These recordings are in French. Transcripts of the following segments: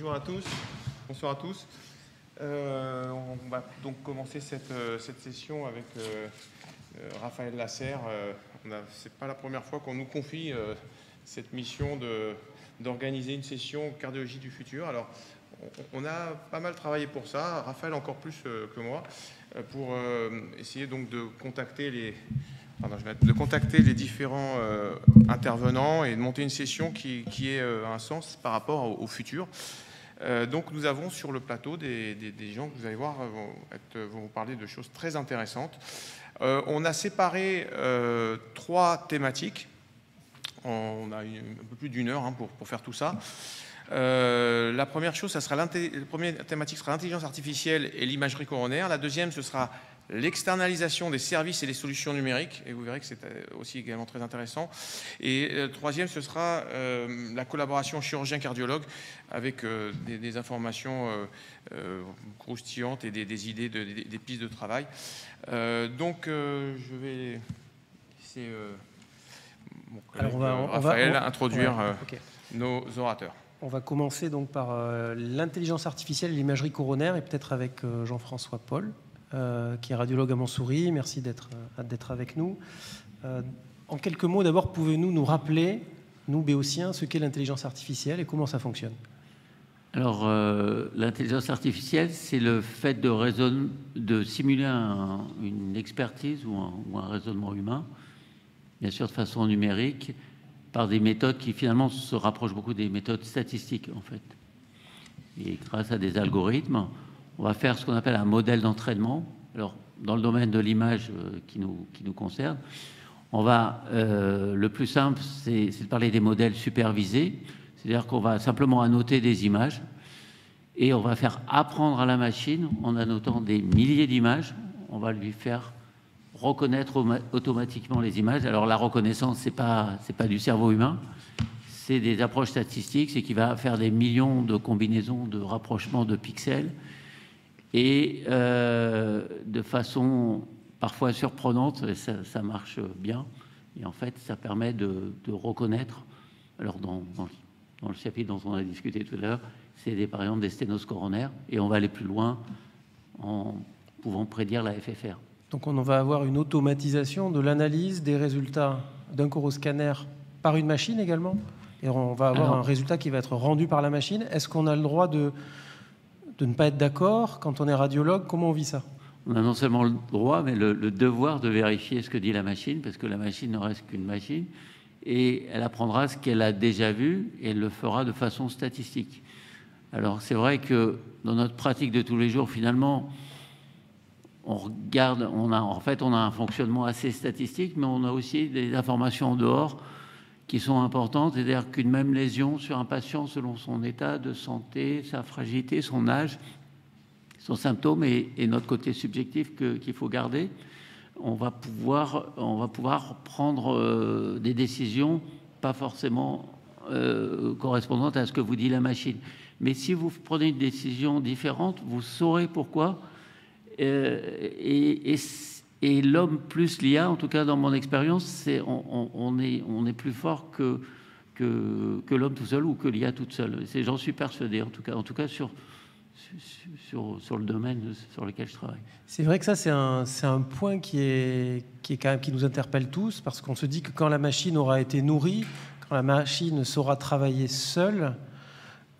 bonjour à tous. Bonsoir à tous. On va donc commencer cette session avec Raphaël Lasserre. C'est pas la première fois qu'on nous confie cette mission d'organiser une session cardiologie du futur. Alors, on a pas mal travaillé pour ça, Raphaël encore plus que moi, pour essayer donc de contacter les différents intervenants et de monter une session qui ait un sens par rapport au futur. Donc nous avons sur le plateau des gens que vous allez voir vont vous parler de choses très intéressantes. On a séparé 3 thématiques. On a un peu plus d'1 heure pour faire tout ça. La première chose, la première thématique sera l'intelligence artificielle et l'imagerie coronaire. La deuxième, ce sera l'externalisation des services et des solutions numériques, et vous verrez que c'est aussi également très intéressant. Et troisième, ce sera la collaboration chirurgien-cardiologue avec des informations croustillantes et des idées, des pistes de travail. Donc, je vais laisser mon collègue Raphaël introduire nos orateurs. On va commencer donc par l'intelligence artificielle et l'imagerie coronaire, et peut-être avec Jean-François Paul, qui est radiologue à Montsouris. Merci d'être avec nous. En quelques mots, d'abord, pouvez-vous nous rappeler, nous béotiens, ce qu'est l'intelligence artificielle et comment ça fonctionne? Alors, l'intelligence artificielle, c'est le fait de simuler une expertise ou un raisonnement humain, bien sûr de façon numérique, par des méthodes qui finalement se rapprochent beaucoup des méthodes statistiques, en fait. Et grâce à des algorithmes, on va faire ce qu'on appelle un modèle d'entraînement. Alors, dans le domaine de l'image qui nous concerne, on va, le plus simple, c'est de parler des modèles supervisés. C'est-à-dire qu'on va simplement annoter des images et on va faire apprendre à la machine, en annotant des milliers d'images, on va lui faire reconnaître automatiquement les images. Alors, la reconnaissance, c'est pas du cerveau humain, c'est des approches statistiques, c'est qu'il va faire des millions de combinaisons de rapprochements de pixels et de façon parfois surprenante, ça marche bien. Et en fait, ça permet de reconnaître, alors dans le chapitre dont on a discuté tout à l'heure, c'est par exemple des sténoses coronaires, et on va aller plus loin en pouvant prédire la FFR. Donc on va avoir une automatisation de l'analyse des résultats d'un coroscanner par une machine également, et on va avoir un résultat qui va être rendu par la machine. Est-ce qu'on a le droit de ne pas être d'accord quand on est radiologue? Comment on vit ça? On a non seulement le droit, mais le devoir de vérifier ce que dit la machine, parce que la machine ne reste qu'une machine, et elle apprendra ce qu'elle a déjà vu, et elle le fera de façon statistique. Alors c'est vrai que dans notre pratique de tous les jours, finalement, on a un fonctionnement assez statistique, mais on a aussi des informations en dehors qui sont importantes. C'est-à-dire qu'une même lésion sur un patient, selon son état de santé, sa fragilité, son âge, son symptôme et notre côté subjectif qu'il faut garder, on va pouvoir prendre des décisions pas forcément correspondantes à ce que vous dit la machine. Mais si vous prenez une décision différente, vous saurez pourquoi. Et l'homme plus l'IA, en tout cas dans mon expérience, on est plus fort que l'homme tout seul ou que l'IA toute seule. J'en suis persuadé, en tout cas sur le domaine sur lequel je travaille. C'est vrai que ça, c'est un point qui nous interpelle tous, parce qu'on se dit que quand la machine aura été nourrie, quand la machine saura travailler seule,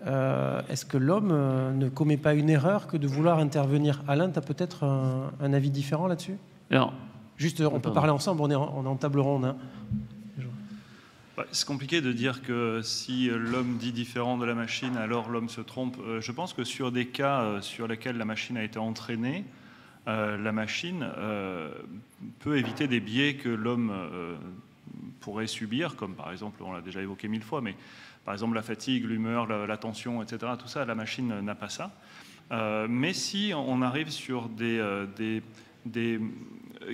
est-ce que l'homme ne commet pas une erreur que de vouloir intervenir? Alain, tu as peut-être un avis différent là-dessus? Alors, juste, on peut parler ensemble, on est en table ronde. Hein. C'est compliqué de dire que si l'homme dit différent de la machine, alors l'homme se trompe. Je pense que sur des cas sur lesquels la machine a été entraînée, la machine peut éviter des biais que l'homme pourrait subir, comme par exemple, on l'a déjà évoqué 1000 fois, mais par exemple la fatigue, l'humeur, la tension, etc. Tout ça, la machine n'a pas ça. Mais si on arrive sur des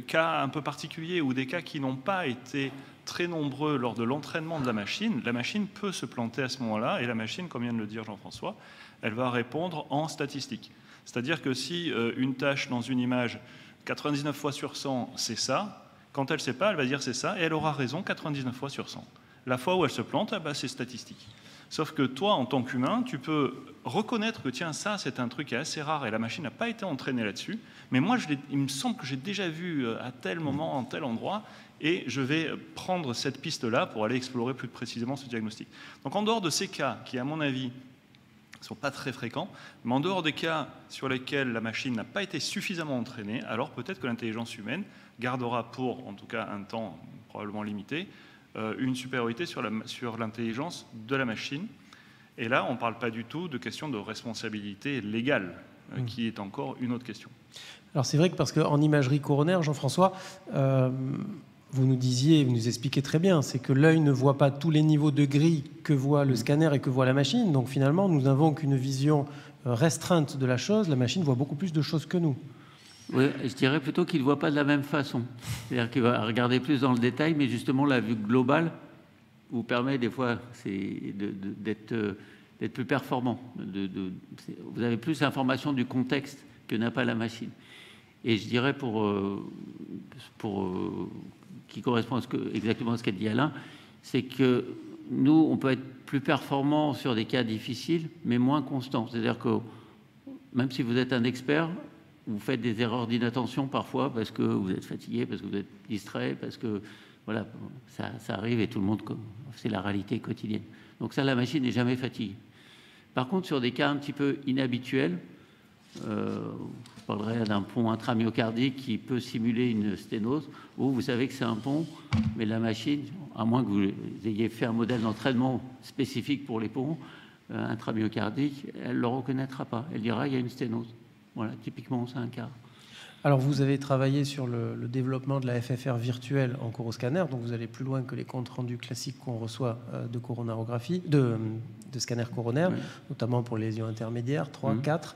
cas un peu particuliers ou des cas qui n'ont pas été très nombreux lors de l'entraînement de la machine peut se planter à ce moment-là, et la machine, comme vient de le dire Jean-François, elle va répondre en statistique. C'est-à-dire que si une tâche dans une image, 99 fois sur 100, c'est ça, quand elle ne sait pas, elle va dire c'est ça, et elle aura raison 99 fois sur 100. La fois où elle se plante, c'est statistique. Sauf que toi, en tant qu'humain, tu peux reconnaître que tiens, ça c'est un truc qui est assez rare et la machine n'a pas été entraînée là-dessus, mais moi il me semble que j'ai déjà vu à tel moment, en tel endroit, et je vais prendre cette piste-là pour aller explorer plus précisément ce diagnostic. Donc en dehors de ces cas qui, à mon avis, ne sont pas très fréquents, mais en dehors des cas sur lesquels la machine n'a pas été suffisamment entraînée, alors peut-être que l'intelligence humaine gardera pour, en tout cas, un temps probablement limité, une supériorité sur l'intelligence de la machine. Et là, on ne parle pas du tout de question de responsabilité légale, qui est encore une autre question. Alors c'est vrai que parce qu'en imagerie coronaire, Jean-François, vous nous disiez, vous nous expliquez très bien, c'est que l'œil ne voit pas tous les niveaux de gris que voit le scanner et que voit la machine. Donc finalement, nous n'avons qu'une vision restreinte de la chose. La machine voit beaucoup plus de choses que nous. Oui, je dirais plutôt qu'il ne voit pas de la même façon. C'est-à-dire qu'il va regarder plus dans le détail, mais justement la vue globale vous permet des fois d'être plus performant. Vous avez plus d'informations du contexte que n'a pas la machine. Et je dirais qui correspond exactement à ce qu'a dit Alain, c'est que nous, on peut être plus performant sur des cas difficiles, mais moins constant. C'est-à-dire que même si vous êtes un expert, vous faites des erreurs d'inattention parfois parce que vous êtes fatigué, parce que vous êtes distrait, parce que voilà, ça arrive et tout le monde, c'est la réalité quotidienne. Donc ça, la machine n'est jamais fatiguée. Par contre, sur des cas un petit peu inhabituels, je parlerai d'un pont intramyocardique qui peut simuler une sténose, où vous savez que c'est un pont, mais la machine, à moins que vous ayez fait un modèle d'entraînement spécifique pour les ponts intramyocardiques, elle ne le reconnaîtra pas. Elle dira il y a une sténose. Voilà, typiquement, c'est un cas. Alors, vous avez travaillé sur le développement de la FFR virtuelle en coroscanner, donc vous allez plus loin que les comptes rendus classiques qu'on reçoit de coronarographie, de scanner coronaire, oui, notamment pour les lésions intermédiaires, 3, 4.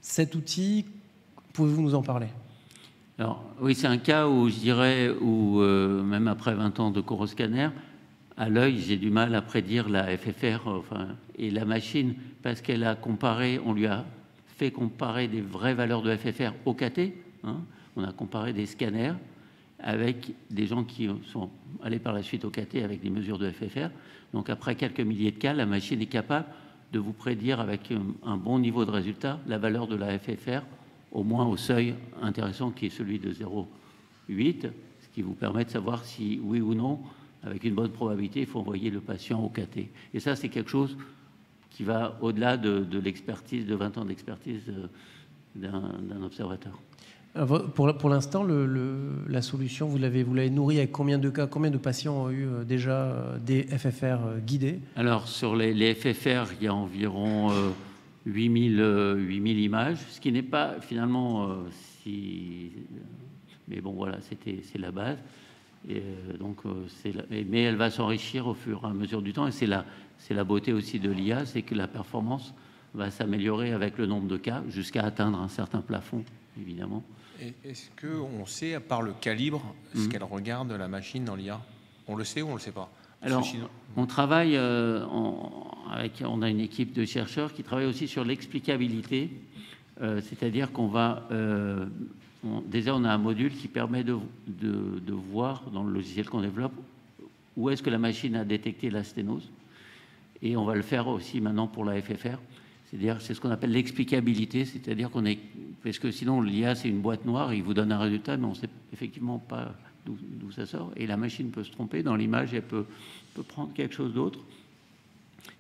Cet outil, pouvez-vous nous en parler? Alors, oui, c'est un cas où je dirais, même après 20 ans de coroscanner, à l'œil, j'ai du mal à prédire la FFR et la machine, parce qu'elle a comparé, on lui a fait comparer des vraies valeurs de FFR au KT. On a comparé des scanners avec des gens qui sont allés par la suite au KT avec des mesures de FFR. Donc après quelques milliers de cas, la machine est capable de vous prédire avec un bon niveau de résultat la valeur de la FFR, au moins au seuil intéressant qui est celui de 0,8, ce qui vous permet de savoir si oui ou non, avec une bonne probabilité, il faut envoyer le patient au KT. Et ça, c'est quelque chose qui va au-delà de l'expertise, de 20 ans d'expertise d'un observateur. Alors, pour l'instant, la solution, vous l'avez nourrie avec combien de cas, combien de patients ont eu déjà des FFR guidés? Alors, sur les FFR, il y a environ 8000 images, ce qui n'est pas finalement si... Mais bon, voilà, c'est la base. Et mais elle va s'enrichir au fur et à mesure du temps, et c'est la beauté aussi de l'IA, c'est que la performance va s'améliorer avec le nombre de cas jusqu'à atteindre un certain plafond, évidemment. Est-ce qu'on sait, à part le calibre, ce qu'elle regarde la machine dans l'IA? On le sait ou on ne le sait pas? Alors, on travaille, on a une équipe de chercheurs qui travaille aussi sur l'explicabilité, c'est-à-dire qu'on va... déjà, on a un module qui permet de voir dans le logiciel qu'on développe où est-ce que la machine a détecté la sténose. Et on va le faire aussi maintenant pour la FFR. C'est-à-dire, c'est ce qu'on appelle l'explicabilité, c'est-à-dire qu'on est... Parce que sinon, l'IA, c'est une boîte noire, il vous donne un résultat, mais on ne sait effectivement pas d'où ça sort. Et la machine peut se tromper. Dans l'image, elle peut prendre quelque chose d'autre.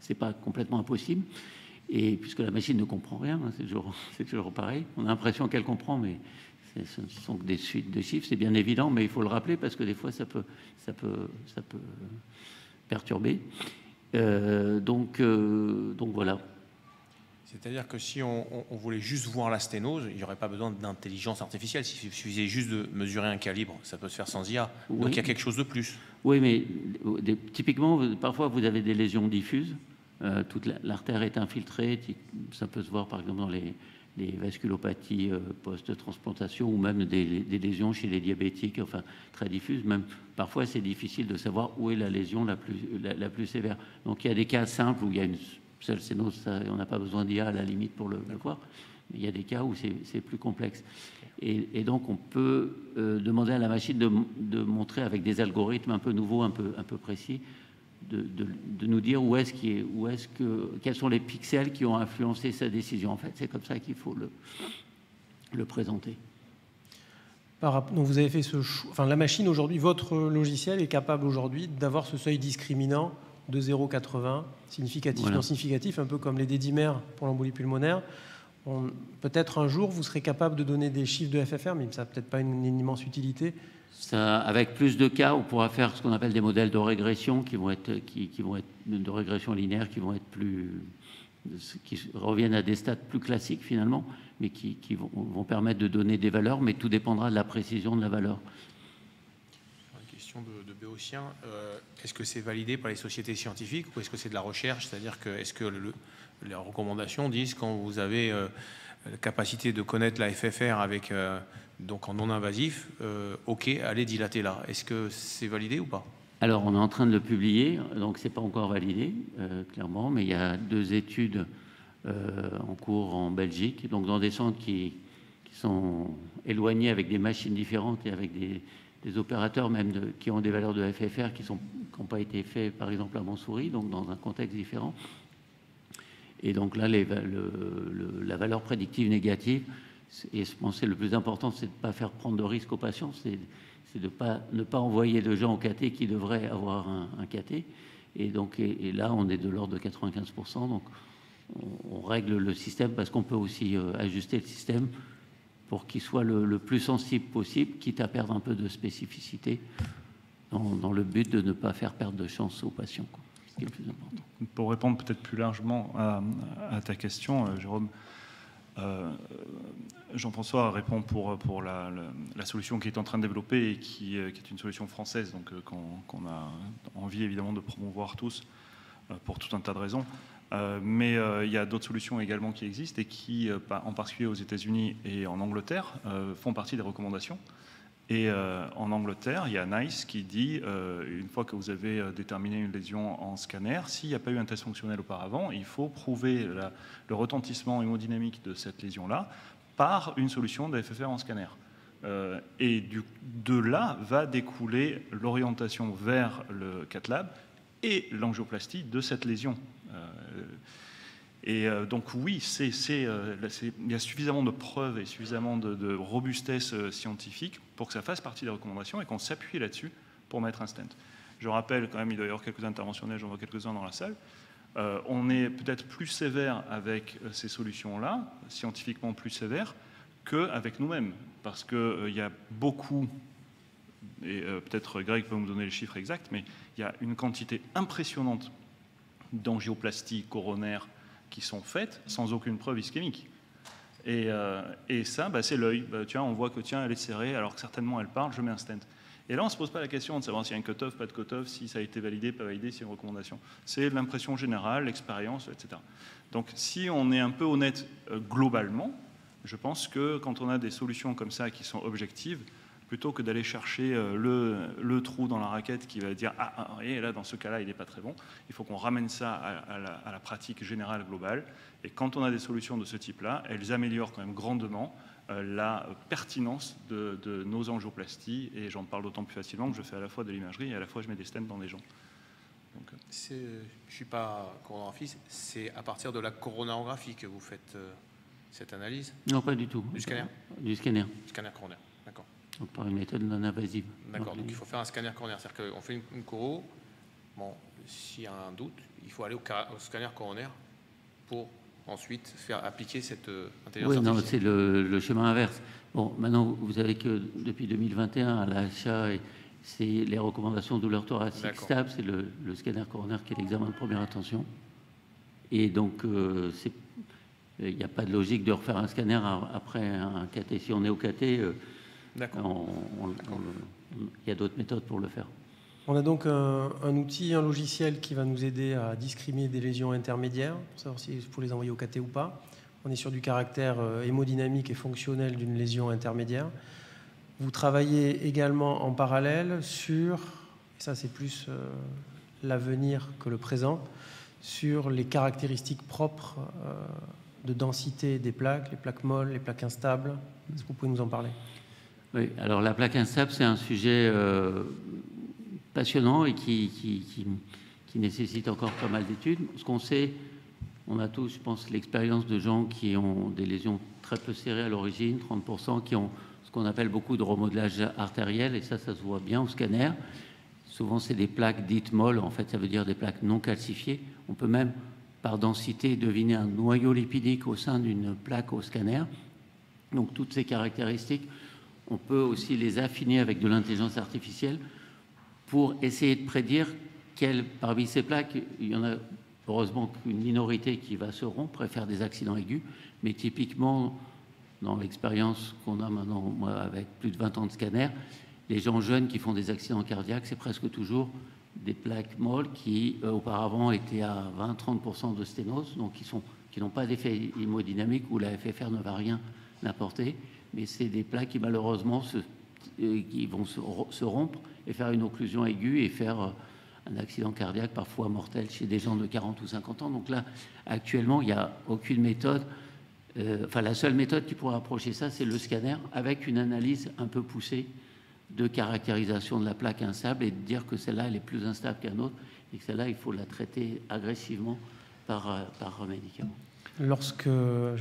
Ce n'est pas complètement impossible. Et puisque la machine ne comprend rien, hein, c'est toujours pareil. On a l'impression qu'elle comprend, mais... Ce ne sont que des suites de chiffres, c'est bien évident, mais il faut le rappeler parce que des fois, ça peut perturber. Donc voilà. C'est-à-dire que si on voulait juste voir la sténose, il n'y aurait pas besoin d'intelligence artificielle. S'il suffisait juste de mesurer un calibre, ça peut se faire sans IA. Oui. Donc il y a quelque chose de plus. Oui, mais typiquement, parfois, vous avez des lésions diffuses. Toute l'artère est infiltrée. Ça peut se voir, par exemple, dans les vasculopathies post-transplantation ou même des lésions chez les diabétiques, enfin très diffuses. Même parfois, c'est difficile de savoir où est la lésion la plus sévère. Donc, il y a des cas simples où il y a une seule sténose, on n'a pas besoin d'IA à la limite pour le voir. Mais il y a des cas où c'est plus complexe. Et donc, on peut demander à la machine de montrer avec des algorithmes un peu nouveaux, un peu précis, de nous dire quels sont les pixels qui ont influencé sa décision. En fait, c'est comme ça qu'il faut le présenter. Donc vous avez fait ce choix. Enfin, la machine aujourd'hui, votre logiciel est capable aujourd'hui d'avoir ce seuil discriminant de 0,80, significatif, voilà. Non significatif, un peu comme les dédimères pour l'embolie pulmonaire. Peut-être un jour, vous serez capable de donner des chiffres de FFR, mais ça n'a peut-être pas une immense utilité. Ça, avec plus de cas, on pourra faire ce qu'on appelle des modèles de régression qui vont être de régression linéaire, qui reviennent à des stats plus classiques finalement, mais qui vont permettre de donner des valeurs, mais tout dépendra de la précision de la valeur. Une question de Béotien. Est-ce que c'est validé par les sociétés scientifiques ou est-ce que c'est de la recherche? C'est-à-dire que est-ce que les recommandations disent quand vous avez la capacité de connaître la FFR avec donc en non invasif, ok, allez dilater là. Est-ce que c'est validé ou pas? Alors, on est en train de le publier, donc c'est pas encore validé, clairement, mais il y a 2 études en cours en Belgique, donc dans des centres qui sont éloignés avec des machines différentes et avec des opérateurs même qui ont des valeurs de FFR qui n'ont pas été faits, par exemple, à Montsouris, donc dans un contexte différent. Et donc là, la valeur prédictive négative, et je pense que le plus important, c'est de ne pas faire prendre de risques aux patients, c'est de ne pas envoyer de gens au KT qui devraient avoir un KT. Et là, on est de l'ordre de 95%. Donc, on règle le système parce qu'on peut aussi ajuster le système pour qu'il soit le plus sensible possible, quitte à perdre un peu de spécificité dans le but de ne pas faire perdre de chance aux patients, quoi, ce qui est le plus important. Pour répondre peut-être plus largement à ta question, Jérôme, Jean-François répond pour la solution qui est en train de développer et qui est une solution française, donc qu'on a envie évidemment de promouvoir tous pour tout un tas de raisons. Mais il y a d'autres solutions également qui existent et qui, en particulier aux États-Unis et en Angleterre, font partie des recommandations. Et en Angleterre, il y a NICE qui dit, une fois que vous avez déterminé une lésion en scanner, s'il n'y a pas eu un test fonctionnel auparavant, il faut prouver le retentissement hémodynamique de cette lésion-là par une solution de FFR en scanner. Et de là va découler l'orientation vers le cath lab et l'angioplastie de cette lésion. Donc oui, il y a suffisamment de preuves et suffisamment de robustesse scientifique pour que ça fasse partie des recommandations et qu'on s'appuie là-dessus pour mettre un stent. Je rappelle quand même, il doit y avoir quelques interventionnels, j'en vois quelques-uns dans la salle. On est peut-être plus sévère avec ces solutions-là, scientifiquement plus sévère, qu'avec nous-mêmes. Parce qu'il y a beaucoup, et peut-être Greg peut me donner les chiffres exacts, mais il y a une quantité impressionnante d'angioplasties coronaires qui sont faites sans aucune preuve ischémique. Et ça, c'est l'œil. On voit que elle est serrée, alors que certainement elle parle, je mets un stent. Et là, on ne se pose pas la question de savoir s'il y a un cut-off, pas de cut-off, si ça a été validé, pas validé, s'il y a une recommandation. C'est l'impression générale, l'expérience, etc. Donc, si on est un peu honnête globalement, je pense que quand on a des solutions comme ça qui sont objectives, plutôt que d'aller chercher le trou dans la raquette qui va dire « Ah, et là, dans ce cas-là, il n'est pas très bon », il faut qu'on ramène ça à la pratique générale globale. Et quand on a des solutions de ce type-là, elles améliorent quand même grandement la pertinence de nos angioplasties. Et j'en parle d'autant plus facilement que je fais à la fois de l'imagerie et à la fois je mets des stents dans des gens. Je ne suis pas coronagraphiste, c'est à partir de la coronarographie que vous faites cette analyse? Non, pas du tout. Du scanner? Du scanner. Scanner coronaire, d'accord. Donc, par une méthode non invasive. D'accord, donc il faut faire un scanner coronaire. C'est-à-dire qu'on fait une coro, bon, s'il y a un doute, il faut aller au scanner coronaire pour ensuite faire appliquer cette intelligence artificielle. Oui, non, c'est le chemin inverse. Bon, maintenant, vous savez que depuis 2021, à l'achat, c'est les recommandations de douleur thoracique stable, c'est le scanner coronaire qui est l'examen de première intention. Et donc, il n'y a pas de logique de refaire un scanner après un KT. Si on est au KT, il y a d'autres méthodes pour le faire. On a donc un outil, un logiciel qui va nous aider à discriminer des lésions intermédiaires, pour savoir s'il faut les envoyer au KT ou pas. On est sur du caractère hémodynamique et fonctionnel d'une lésion intermédiaire. Vous travaillez également en parallèle sur, et ça c'est plus l'avenir que le présent, sur les caractéristiques propres de densité des plaques, les plaques molles, les plaques instables. Est-ce que vous pouvez nous en parler? Oui, alors la plaque instable, c'est un sujet passionnant et qui qui nécessite encore pas mal d'études. Ce qu'on sait, on a tous, je pense, l'expérience de gens qui ont des lésions très peu serrées à l'origine, 30%, qui ont ce qu'on appelle beaucoup de remodelage artériel, et ça se voit bien au scanner. Souvent, c'est des plaques dites molles, en fait, ça veut dire des plaques non calcifiées. On peut même, par densité, deviner un noyau lipidique au sein d'une plaque au scanner. Donc, toutes ces caractéristiques, on peut aussi les affiner avec de l'intelligence artificielle pour essayer de prédire parmi ces plaques, il y en a heureusement qu'une minorité qui va se rompre et faire des accidents aigus, mais typiquement, dans l'expérience qu'on a maintenant, moi, avec plus de 20 ans de scanner, les gens jeunes qui font des accidents cardiaques, c'est presque toujours des plaques molles qui, auparavant, étaient à 20-30% de sténose, donc qui n'ont pas d'effet hémodynamique où la FFR ne va rien apporter, mais c'est des plaques qui, malheureusement, qui vont se rompre et faire une occlusion aiguë et faire un accident cardiaque parfois mortel chez des gens de 40 ou 50 ans. Donc là, actuellement, il n'y a aucune méthode. La seule méthode qui pourrait approcher ça, c'est le scanner avec une analyse un peu poussée de caractérisation de la plaque instable et de dire que celle-là, elle est plus instable qu'un autre et que celle-là, il faut la traiter agressivement par médicament. Lorsqu'on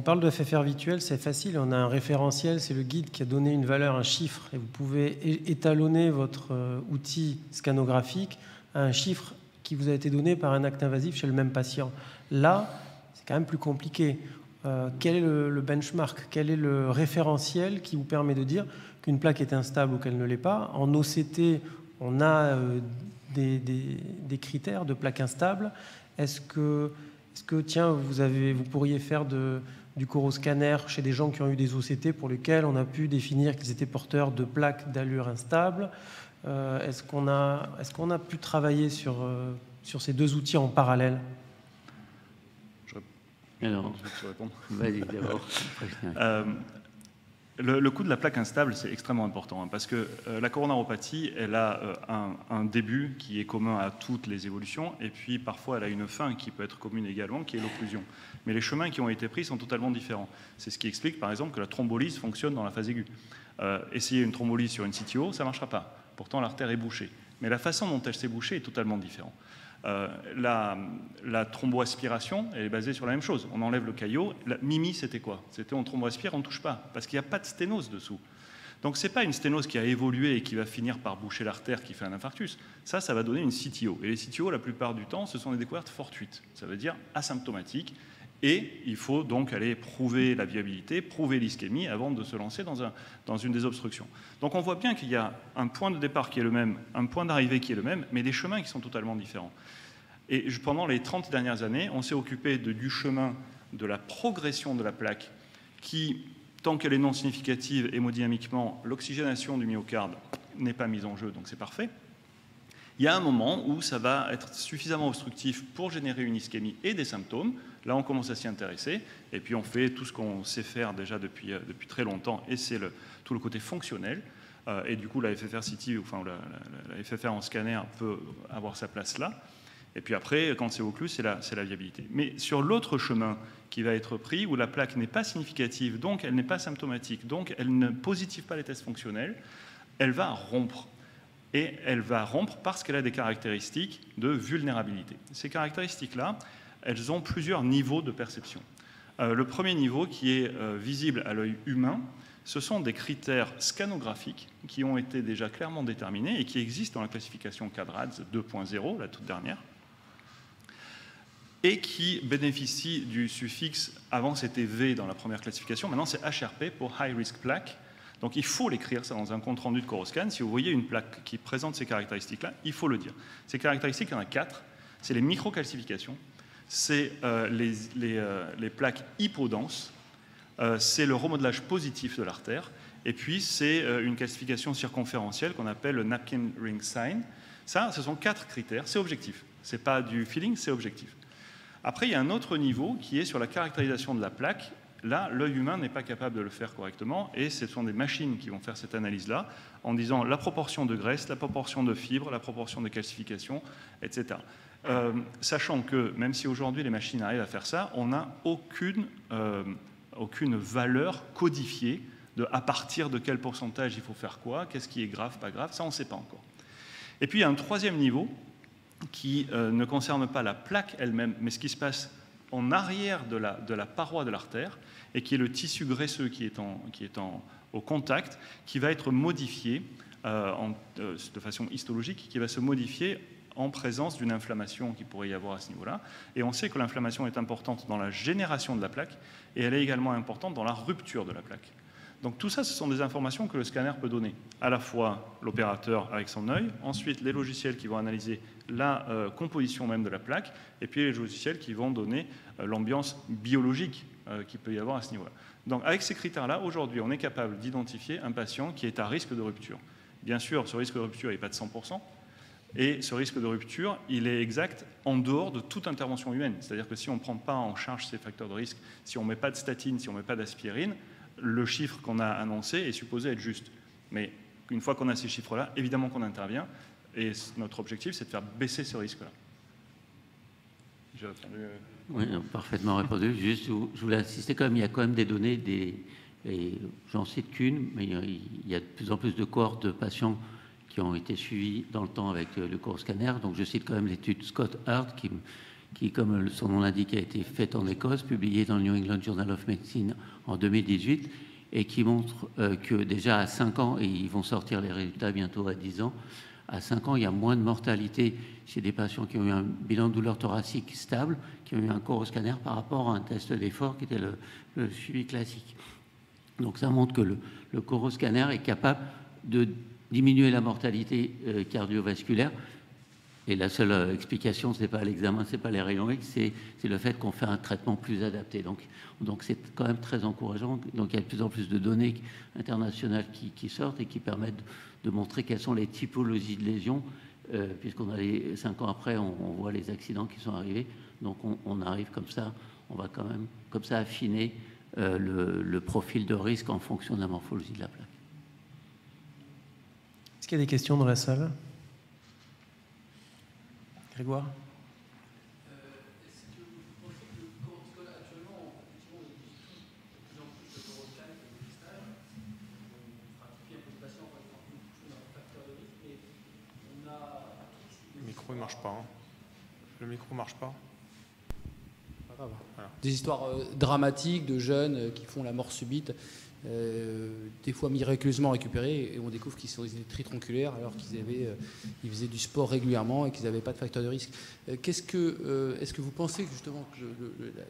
parle de FFR virtuel, c'est facile. On a un référentiel, c'est le guide qui a donné une valeur, un chiffre, et vous pouvez étalonner votre outil scanographique à un chiffre qui vous a été donné par un acte invasif chez le même patient. Là, c'est quand même plus compliqué. Quel est le benchmark? Quel est le référentiel qui vous permet de dire qu'une plaque est instable ou qu'elle ne l'est pas? En OCT, on a des critères de plaque instable. Est-ce que tiens, vous pourriez faire du coroscanner chez des gens qui ont eu des OCT pour lesquels on a pu définir qu'ils étaient porteurs de plaques d'allure instable? Est-ce qu'on a pu travailler sur ces deux outils en parallèle? Alors, je vais répondre. Vas-y, d'abord. Le coût de la plaque instable, c'est extrêmement important, parce que la coronaropathie, elle a un début qui est commun à toutes les évolutions, et puis parfois elle a une fin qui peut être commune également, qui est l'occlusion. Mais les chemins qui ont été pris sont totalement différents. C'est ce qui explique, par exemple, que la thrombolyse fonctionne dans la phase aiguë. Essayer une thrombolyse sur une CTO, ça ne marchera pas. Pourtant, l'artère est bouchée. Mais la façon dont elle s'est bouchée est totalement différente. La thromboaspiration, elle est basée sur la même chose. On enlève le caillot. La Mimi, c'était quoi? C'était on thromboaspire, on ne touche pas, parce qu'il n'y a pas de sténose dessous. Donc ce n'est pas une sténose qui a évolué et qui va finir par boucher l'artère qui fait un infarctus. Ça va donner une CTO. Et les CTO, la plupart du temps, ce sont des découvertes fortuites. Ça veut dire asymptomatiques. Et il faut donc aller prouver la viabilité, prouver l'ischémie avant de se lancer dans une désobstruction. Donc on voit bien qu'il y a un point de départ qui est le même, un point d'arrivée qui est le même, mais des chemins qui sont totalement différents. Et pendant les 30 dernières années, on s'est occupé du chemin de la progression de la plaque qui, tant qu'elle est non significative hémodynamiquement, l'oxygénation du myocarde n'est pas mise en jeu, donc c'est parfait. Il y a un moment où ça va être suffisamment obstructif pour générer une ischémie et des symptômes. Là, on commence à s'y intéresser. Et puis, on fait tout ce qu'on sait faire déjà depuis très longtemps. Et c'est tout le côté fonctionnel. Et du coup, la FFR CT, enfin, la FFR en scanner peut avoir sa place là. Et puis après, quand c'est occlus, c'est la viabilité. Mais sur l'autre chemin qui va être pris, où la plaque n'est pas significative, donc elle n'est pas symptomatique, donc elle ne positive pas les tests fonctionnels, elle va rompre. Et elle va rompre parce qu'elle a des caractéristiques de vulnérabilité. Ces caractéristiques-là, elles ont plusieurs niveaux de perception. Le premier niveau, qui est visible à l'œil humain, ce sont des critères scanographiques qui ont été déjà clairement déterminés et qui existent dans la classification CADRADS 2.0, la toute dernière, et qui bénéficient du suffixe, avant c'était V dans la première classification, maintenant c'est HRP pour High Risk Plaque. Donc il faut l'écrire, ça, dans un compte-rendu de Coroscan. Si vous voyez une plaque qui présente ces caractéristiques-là, il faut le dire. Ces caractéristiques, il y en a 4. C'est les microcalcifications, c'est les plaques hypodenses, c'est le remodelage positif de l'artère, et puis c'est une calcification circonférentielle qu'on appelle le napkin ring sign. Ça, ce sont 4 critères, c'est objectif. Ce n'est pas du feeling, c'est objectif. Après, il y a un autre niveau qui est sur la caractérisation de la plaque. Là, l'œil humain n'est pas capable de le faire correctement et ce sont des machines qui vont faire cette analyse-là en disant la proportion de graisse, la proportion de fibres, la proportion de calcification, etc. Sachant que même si aujourd'hui les machines arrivent à faire ça, on n'a aucune valeur codifiée de à partir de quel pourcentage il faut faire quoi, qu'est-ce qui est grave, pas grave, ça on ne sait pas encore. Et puis il y a un troisième niveau qui ne concerne pas la plaque elle-même, mais ce qui se passe en arrière de la paroi de l'artère, et qui est le tissu graisseux qui est au contact, qui va être modifié de façon histologique, qui va se modifier en présence d'une inflammation qui pourrait y avoir à ce niveau-là. Et on sait que l'inflammation est importante dans la génération de la plaque, et elle est également importante dans la rupture de la plaque. Donc tout ça, ce sont des informations que le scanner peut donner. À la fois l'opérateur avec son œil, ensuite les logiciels qui vont analyser la composition même de la plaque, et puis les logiciels qui vont donner l'ambiance biologique qu'il peut y avoir à ce niveau-là. Donc avec ces critères-là, aujourd'hui, on est capable d'identifier un patient qui est à risque de rupture. Bien sûr, ce risque de rupture n'est pas de 100%, et ce risque de rupture, il est exact en dehors de toute intervention humaine. C'est-à-dire que si on ne prend pas en charge ces facteurs de risque, si on ne met pas de statine, si on ne met pas d'aspirine, le chiffre qu'on a annoncé est supposé être juste. Mais une fois qu'on a ces chiffres-là, évidemment qu'on intervient, et notre objectif, c'est de faire baisser ce risque-là. J'ai répondu. Oui, parfaitement répondu. Juste, je voulais insister quand même, il y a quand même des données, et j'en cite qu'une, mais il y a de plus en plus de cohortes de patients qui ont été suivis dans le temps avec le coroscanner. Donc je cite quand même l'étude Scott Hart, qui, comme son nom l'indique, a été faite en Écosse, publiée dans le New England Journal of Medicine en 2018, et qui montre que déjà à 5 ans, et ils vont sortir les résultats bientôt à 10 ans, à 5 ans, il y a moins de mortalité chez des patients qui ont eu un bilan de douleur thoracique stable, qui ont eu un coroscanner par rapport à un test d'effort qui était le suivi classique. Donc ça montre que le coroscanner est capable de diminuer la mortalité cardiovasculaire. Et la seule explication, ce n'est pas l'examen, ce n'est pas les rayons X, c'est le fait qu'on fait un traitement plus adapté. Donc c'est quand même très encourageant. Donc il y a de plus en plus de données internationales qui sortent et qui permettent de montrer quelles sont les typologies de lésions, puisqu'on a 5 ans après, on voit les accidents qui sont arrivés. Donc on arrive comme ça, on va quand même comme ça affiner le profil de risque en fonction de la morphologie de la plaque. Est-ce qu'il y a des questions dans la salle ? Grégoire ? Est-ce que vous pensez que actuellement, effectivement, on utilise de plus en plus de coroscan et de dépistage, on stratifie un peu de patients, par exemple, on a un facteur de risque, mais on a... Le micro ne marche pas. Hein. Le micro ne marche pas. Pas grave. Voilà. Des histoires dramatiques de jeunes qui font la mort subite, des fois miraculeusement récupérés, et on découvre qu'ils étaient tritronculaires alors qu'ils faisaient du sport régulièrement et qu'ils n'avaient pas de facteur de risque. Est-ce que vous pensez que justement que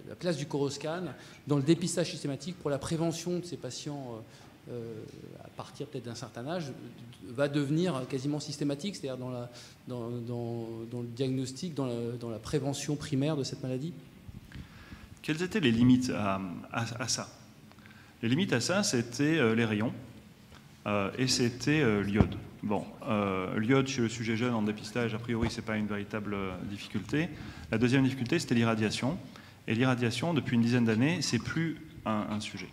la place du coroscan dans le dépistage systématique pour la prévention de ces patients à partir peut-être d'un certain âge va devenir quasiment systématique, c'est-à-dire dans le diagnostic, dans la prévention primaire de cette maladie ? Quelles étaient les limites à ça ? Les limites à ça, c'était les rayons et c'était l'iode. Bon, l'iode chez le sujet jeune en dépistage, a priori, ce n'est pas une véritable difficulté. La deuxième difficulté, c'était l'irradiation. Et l'irradiation, depuis une dizaine d'années, c'est plus un sujet.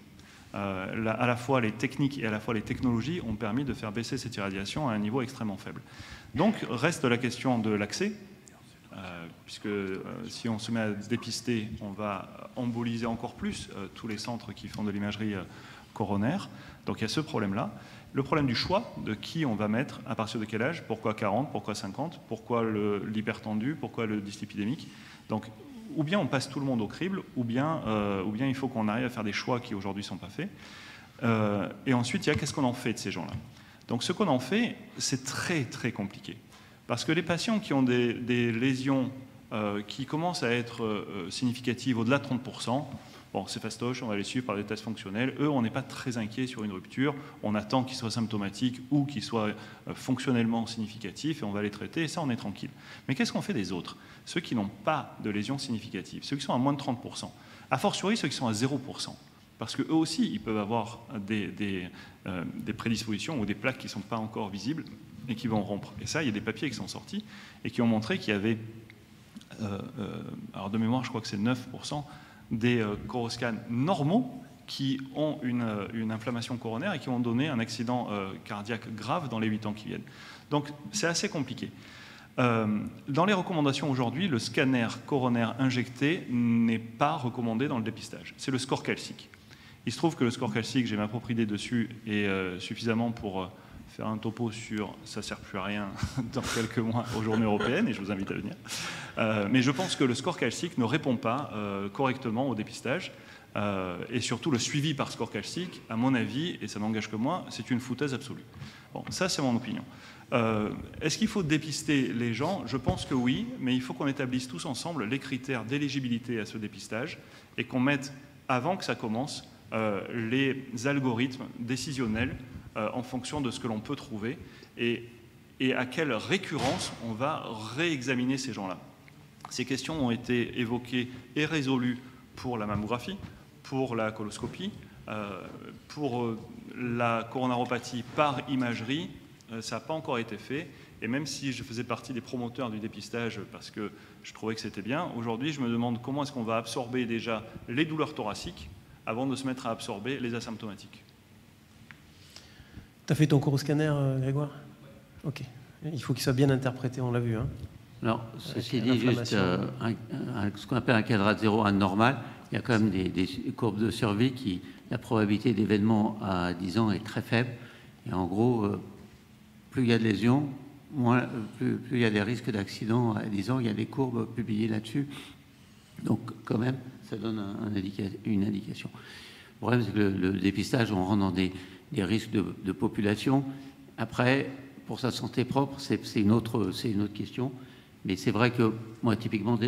À la fois les techniques et à la fois les technologies ont permis de faire baisser cette irradiation à un niveau extrêmement faible. Donc, reste la question de l'accès. Puisque si on se met à dépister, on va emboliser encore plus tous les centres qui font de l'imagerie coronaire. Donc il y a ce problème-là. Le problème du choix, de qui on va mettre, à partir de quel âge, pourquoi 40, pourquoi 50, pourquoi l'hypertendu, pourquoi le dyslipidémique. Donc ou bien on passe tout le monde au crible, ou bien il faut qu'on arrive à faire des choix qui aujourd'hui ne sont pas faits. Et ensuite, il y a qu'est-ce qu'on en fait de ces gens-là. Donc ce qu'on en fait, c'est très très compliqué. Parce que les patients qui ont des lésions qui commencent à être significatives au-delà de 30%, bon, c'est fastoche, on va les suivre par des tests fonctionnels. Eux, on n'est pas très inquiet sur une rupture. On attend qu'ils soient symptomatiques ou qu'ils soient fonctionnellement significatifs et on va les traiter et ça, on est tranquille. Mais qu'est-ce qu'on fait des autres ? Ceux qui n'ont pas de lésions significatives, ceux qui sont à moins de 30%, a fortiori ceux qui sont à 0%. Parce qu'eux aussi, ils peuvent avoir des prédispositions ou des plaques qui ne sont pas encore visibles et qui vont rompre. Et ça, il y a des papiers qui sont sortis et qui ont montré qu'il y avait, alors de mémoire, je crois que c'est 9% des coroscans normaux qui ont une inflammation coronaire et qui ont donné un accident cardiaque grave dans les 8 ans qui viennent. Donc, c'est assez compliqué. Dans les recommandations aujourd'hui, le scanner coronaire injecté n'est pas recommandé dans le dépistage. C'est le score calcique. Il se trouve que le score calcique, j'ai ma propre idée dessus, est suffisamment pour faire un topo sur ça ne sert plus à rien dans quelques mois aux Journées européennes, et je vous invite à venir. Mais je pense que le score calcique ne répond pas correctement au dépistage. Et surtout le suivi par score calcique, à mon avis, et ça n'engage que moi, c'est une foutaise absolue. Bon, ça c'est mon opinion. Est-ce qu'il faut dépister les gens? Je pense que oui, mais il faut qu'on établisse tous ensemble les critères d'éligibilité à ce dépistage et qu'on mette, avant que ça commence, les algorithmes décisionnels en fonction de ce que l'on peut trouver et à quelle récurrence on va réexaminer ces gens-là. Ces questions ont été évoquées et résolues pour la mammographie, pour la coloscopie, pour la coronaropathie par imagerie, ça n'a pas encore été fait. Et même si je faisais partie des promoteurs du dépistage parce que je trouvais que c'était bien, aujourd'hui je me demande comment est-ce qu'on va absorber déjà les douleurs thoraciques avant de se mettre à absorber les asymptomatiques. Tu as fait ton cours au scanner, Grégoire? Ok. Il faut qu'il soit bien interprété, on l'a vu. Hein. Alors, ceci dit, juste ce qu'on appelle un quadrat zéro anormal, il y a quand même des courbes de survie qui, la probabilité d'événement à 10 ans est très faible. Et en gros, plus il y a de lésions, plus il y a des risques d'accident à 10 ans. Il y a des courbes publiées là-dessus. Donc, quand même, ça donne une indication. Le problème, c'est que le dépistage, on rentre dans des risques de population. Après, pour sa santé propre, c'est une autre question. Mais c'est vrai que, moi, typiquement,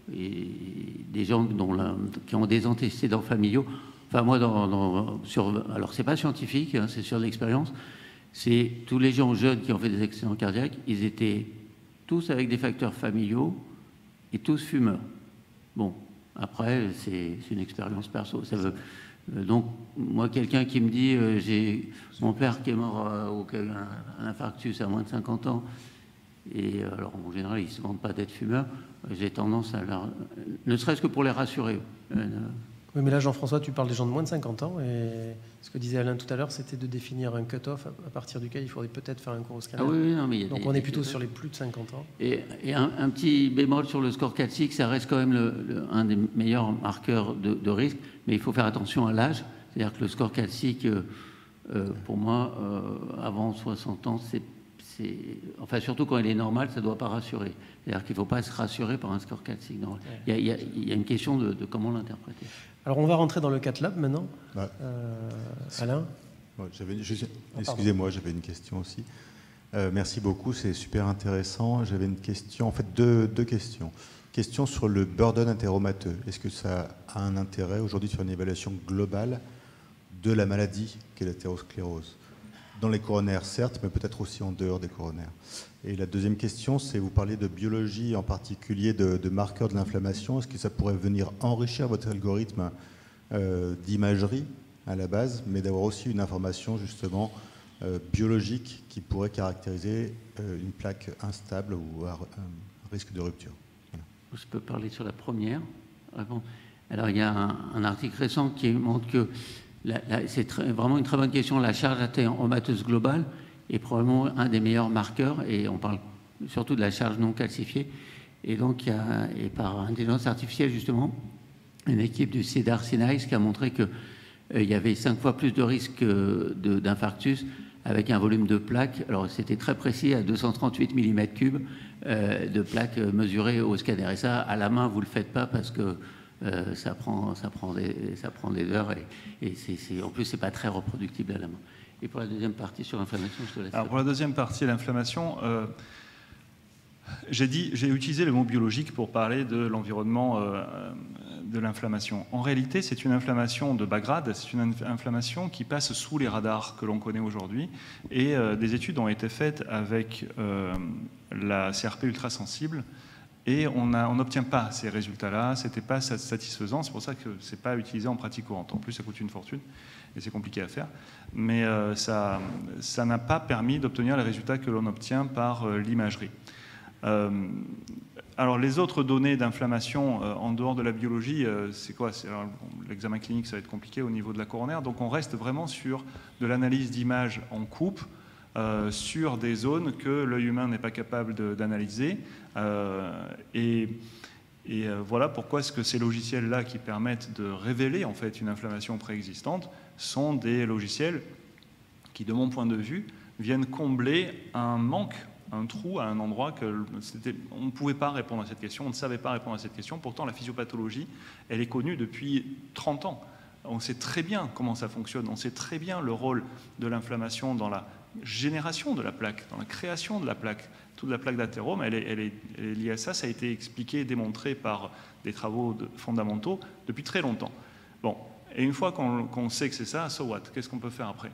des gens qui ont des antécédents familiaux, enfin, moi, alors, c'est pas scientifique, hein, c'est sur l'expérience, c'est tous les gens jeunes qui ont fait des accidents cardiaques, ils étaient tous avec des facteurs familiaux et tous fumeurs. Bon, après, c'est une expérience perso. Ça veut, donc, moi, quelqu'un qui me dit j'ai mon père qui est mort un infarctus à moins de 50 ans, et alors en général, ils ne se vantent pas d'être fumeurs, j'ai tendance à leur... Ne serait-ce que pour les rassurer. Oui, mais là, Jean-François, tu parles des gens de moins de 50 ans, et ce que disait Alain tout à l'heure, c'était de définir un cut-off à partir duquel il faudrait peut-être faire un cours au scanner. Ah oui, non, mais donc on est plutôt sur les plus de 50 ans. Et un petit bémol sur le score calcique, ça reste quand même un des meilleurs marqueurs de risque, mais il faut faire attention à l'âge. C'est-à-dire que le score calcique, pour moi, avant 60 ans, enfin, surtout quand il est normal, ça ne doit pas rassurer. C'est-à-dire qu'il ne faut pas se rassurer par un score calcique normal. Il y a une question de comment l'interpréter. Alors, on va rentrer dans le CatLab maintenant. Ouais. Alain? Ouais, excusez-moi, j'avais une question aussi. Merci beaucoup, c'est super intéressant. J'avais une question, en fait deux questions. Question sur le burden interomateux. Est-ce que ça a un intérêt aujourd'hui de faire une évaluation globale de la maladie qu'est l'athérosclérose? Dans les coronaires, certes, mais peut-être aussi en dehors des coronaires. Et la deuxième question, c'est vous parliez de biologie, en particulier de marqueurs de l'inflammation. Est-ce que ça pourrait venir enrichir votre algorithme d'imagerie à la base, mais d'avoir aussi une information justement biologique qui pourrait caractériser une plaque instable ou un risque de rupture? Voilà. Je peux parler sur la première. Alors, il y a un article récent qui montre que c'est vraiment une très bonne question. La charge athéromateuse globale est probablement un des meilleurs marqueurs, et on parle surtout de la charge non calcifiée. Et donc, et par intelligence artificielle, justement, une équipe du CEDAR-Sinai qui a montré qu'il y avait 5 fois plus de risques d'infarctus avec un volume de plaques. Alors, c'était très précis, à 238 mm3 de plaques mesurées au scanner. Et ça, à la main, vous ne le faites pas parce que ça prend des heures et en plus, ce n'est pas très reproductible à la main. Et pour la deuxième partie sur l'inflammation, je te laisse. Alors pour la deuxième partie, l'inflammation, j'ai utilisé le mot biologique pour parler de l'environnement de l'inflammation. En réalité, c'est une inflammation de bas grade, c'est une inflammation qui passe sous les radars que l'on connaît aujourd'hui. Et des études ont été faites avec la CRP ultrasensible. Et on n'obtient pas ces résultats-là, ce n'était pas satisfaisant, c'est pour ça que ce n'est pas utilisé en pratique courante. En plus, ça coûte une fortune et c'est compliqué à faire. Mais ça n'a pas permis d'obtenir les résultats que l'on obtient par l'imagerie. Alors, les autres données d'inflammation en dehors de la biologie, c'est quoi? L'examen clinique, ça va être compliqué au niveau de la coronaire. Donc, on reste vraiment sur de l'analyse d'images en coupe, sur des zones que l'œil humain n'est pas capable d'analyser. Voilà pourquoi est-ce que ces logiciels-là qui permettent de révéler en fait une inflammation préexistante sont des logiciels qui, de mon point de vue, viennent combler un manque, un trou à un endroit on ne pouvait pas répondre à cette question, on ne savait pas répondre à cette question. Pourtant, la physiopathologie, elle est connue depuis 30 ans. On sait très bien comment ça fonctionne, on sait très bien le rôle de l'inflammation dans la génération de la plaque, dans la création de la plaque. Toute la plaque d'athérome, elle est liée à ça. Ça a été expliqué et démontré par des travaux fondamentaux depuis très longtemps. Bon, et une fois qu'on sait que c'est ça, so what? Qu'est-ce qu'on peut faire après?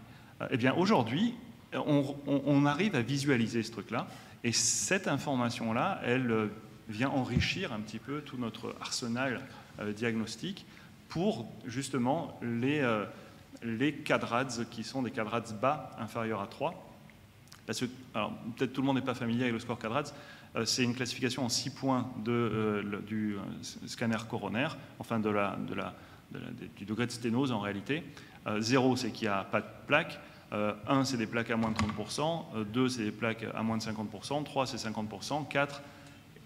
Eh bien, aujourd'hui, on arrive à visualiser ce truc-là, et cette information-là, elle vient enrichir un petit peu tout notre arsenal diagnostique pour justement les cadrats qui sont des cadrats bas inférieurs à 3. Parce que, alors, peut-être tout le monde n'est pas familier avec le score Cadrats, c'est une classification en 6 points du scanner coronaire, enfin du degré de sténose en réalité. 0, c'est qu'il n'y a pas de plaque. 1, c'est des plaques à moins de 30%. 2, c'est des plaques à moins de 50%. 3, c'est 50%. 4,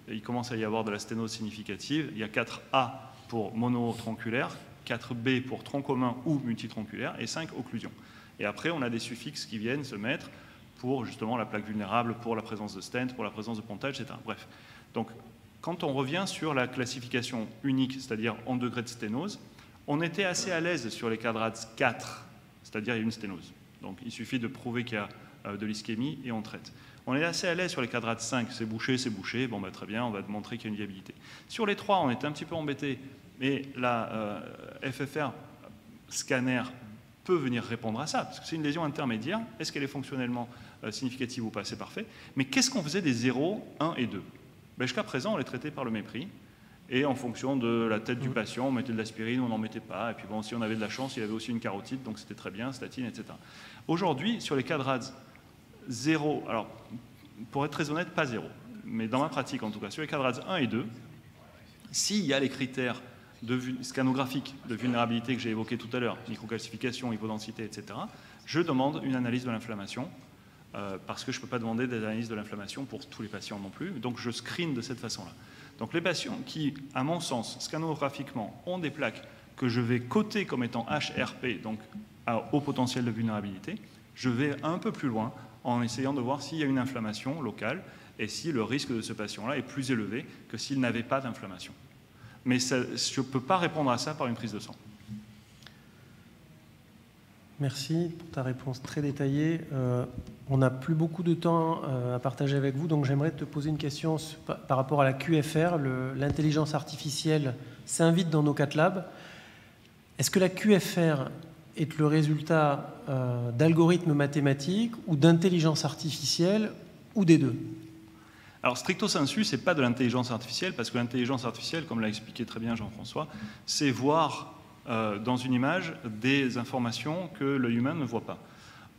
il commence à y avoir de la sténose significative. Il y a 4A pour monotronculaire, 4B pour tronc commun ou multitronculaire, et 5, occlusion. Et après, on a des suffixes qui viennent se mettre pour justement la plaque vulnérable, pour la présence de stent, pour la présence de pontage, etc. Bref. Donc, quand on revient sur la classification unique, c'est-à-dire en degré de sténose, on était assez à l'aise sur les cadrats 4, c'est-à-dire il y a une sténose. Donc, il suffit de prouver qu'il y a de l'ischémie et on traite. On est assez à l'aise sur les cadrats 5, c'est bouché, bon, bah, très bien, on va montrer qu'il y a une viabilité. Sur les 3, on était un petit peu embêté, mais la FFR scanner peut venir répondre à ça, parce que c'est une lésion intermédiaire. Est-ce qu'elle est fonctionnellement significative ou pas? C'est parfait. Mais qu'est-ce qu'on faisait des 0, 1 et 2? Ben, jusqu'à présent, on les traitait par le mépris. Et en fonction de la tête du patient, on mettait de l'aspirine, on n'en mettait pas. Et puis bon, si on avait de la chance, il y avait aussi une carotide, donc c'était très bien, statine, etc. Aujourd'hui, sur les cadrats 0, alors pour être très honnête, pas 0, mais dans ma pratique en tout cas, sur les cadrats 1 et 2, s'il y a les critères scanographiques de vulnérabilité que j'ai évoqués tout à l'heure, microcalcification, hypodensité, etc., je demande une analyse de l'inflammation, parce que je ne peux pas demander des analyses de l'inflammation pour tous les patients non plus, donc je screen de cette façon-là. Donc les patients qui, à mon sens, scanographiquement, ont des plaques que je vais coter comme étant HRP, donc à haut potentiel de vulnérabilité, je vais un peu plus loin en essayant de voir s'il y a une inflammation locale et si le risque de ce patient-là est plus élevé que s'il n'avait pas d'inflammation. Mais ça, je ne peux pas répondre à ça par une prise de sang. Merci pour ta réponse très détaillée. On n'a plus beaucoup de temps à partager avec vous, donc j'aimerais te poser une question par rapport à la QFR. L'intelligence artificielle s'invite dans nos cath labs. Est-ce que la QFR est le résultat d'algorithmes mathématiques ou d'intelligence artificielle ou des deux? Alors, stricto sensu, ce n'est pas de l'intelligence artificielle, parce que l'intelligence artificielle, comme l'a expliqué très bien Jean-François, c'est voir dans une image des informations que l'œil humain ne voit pas.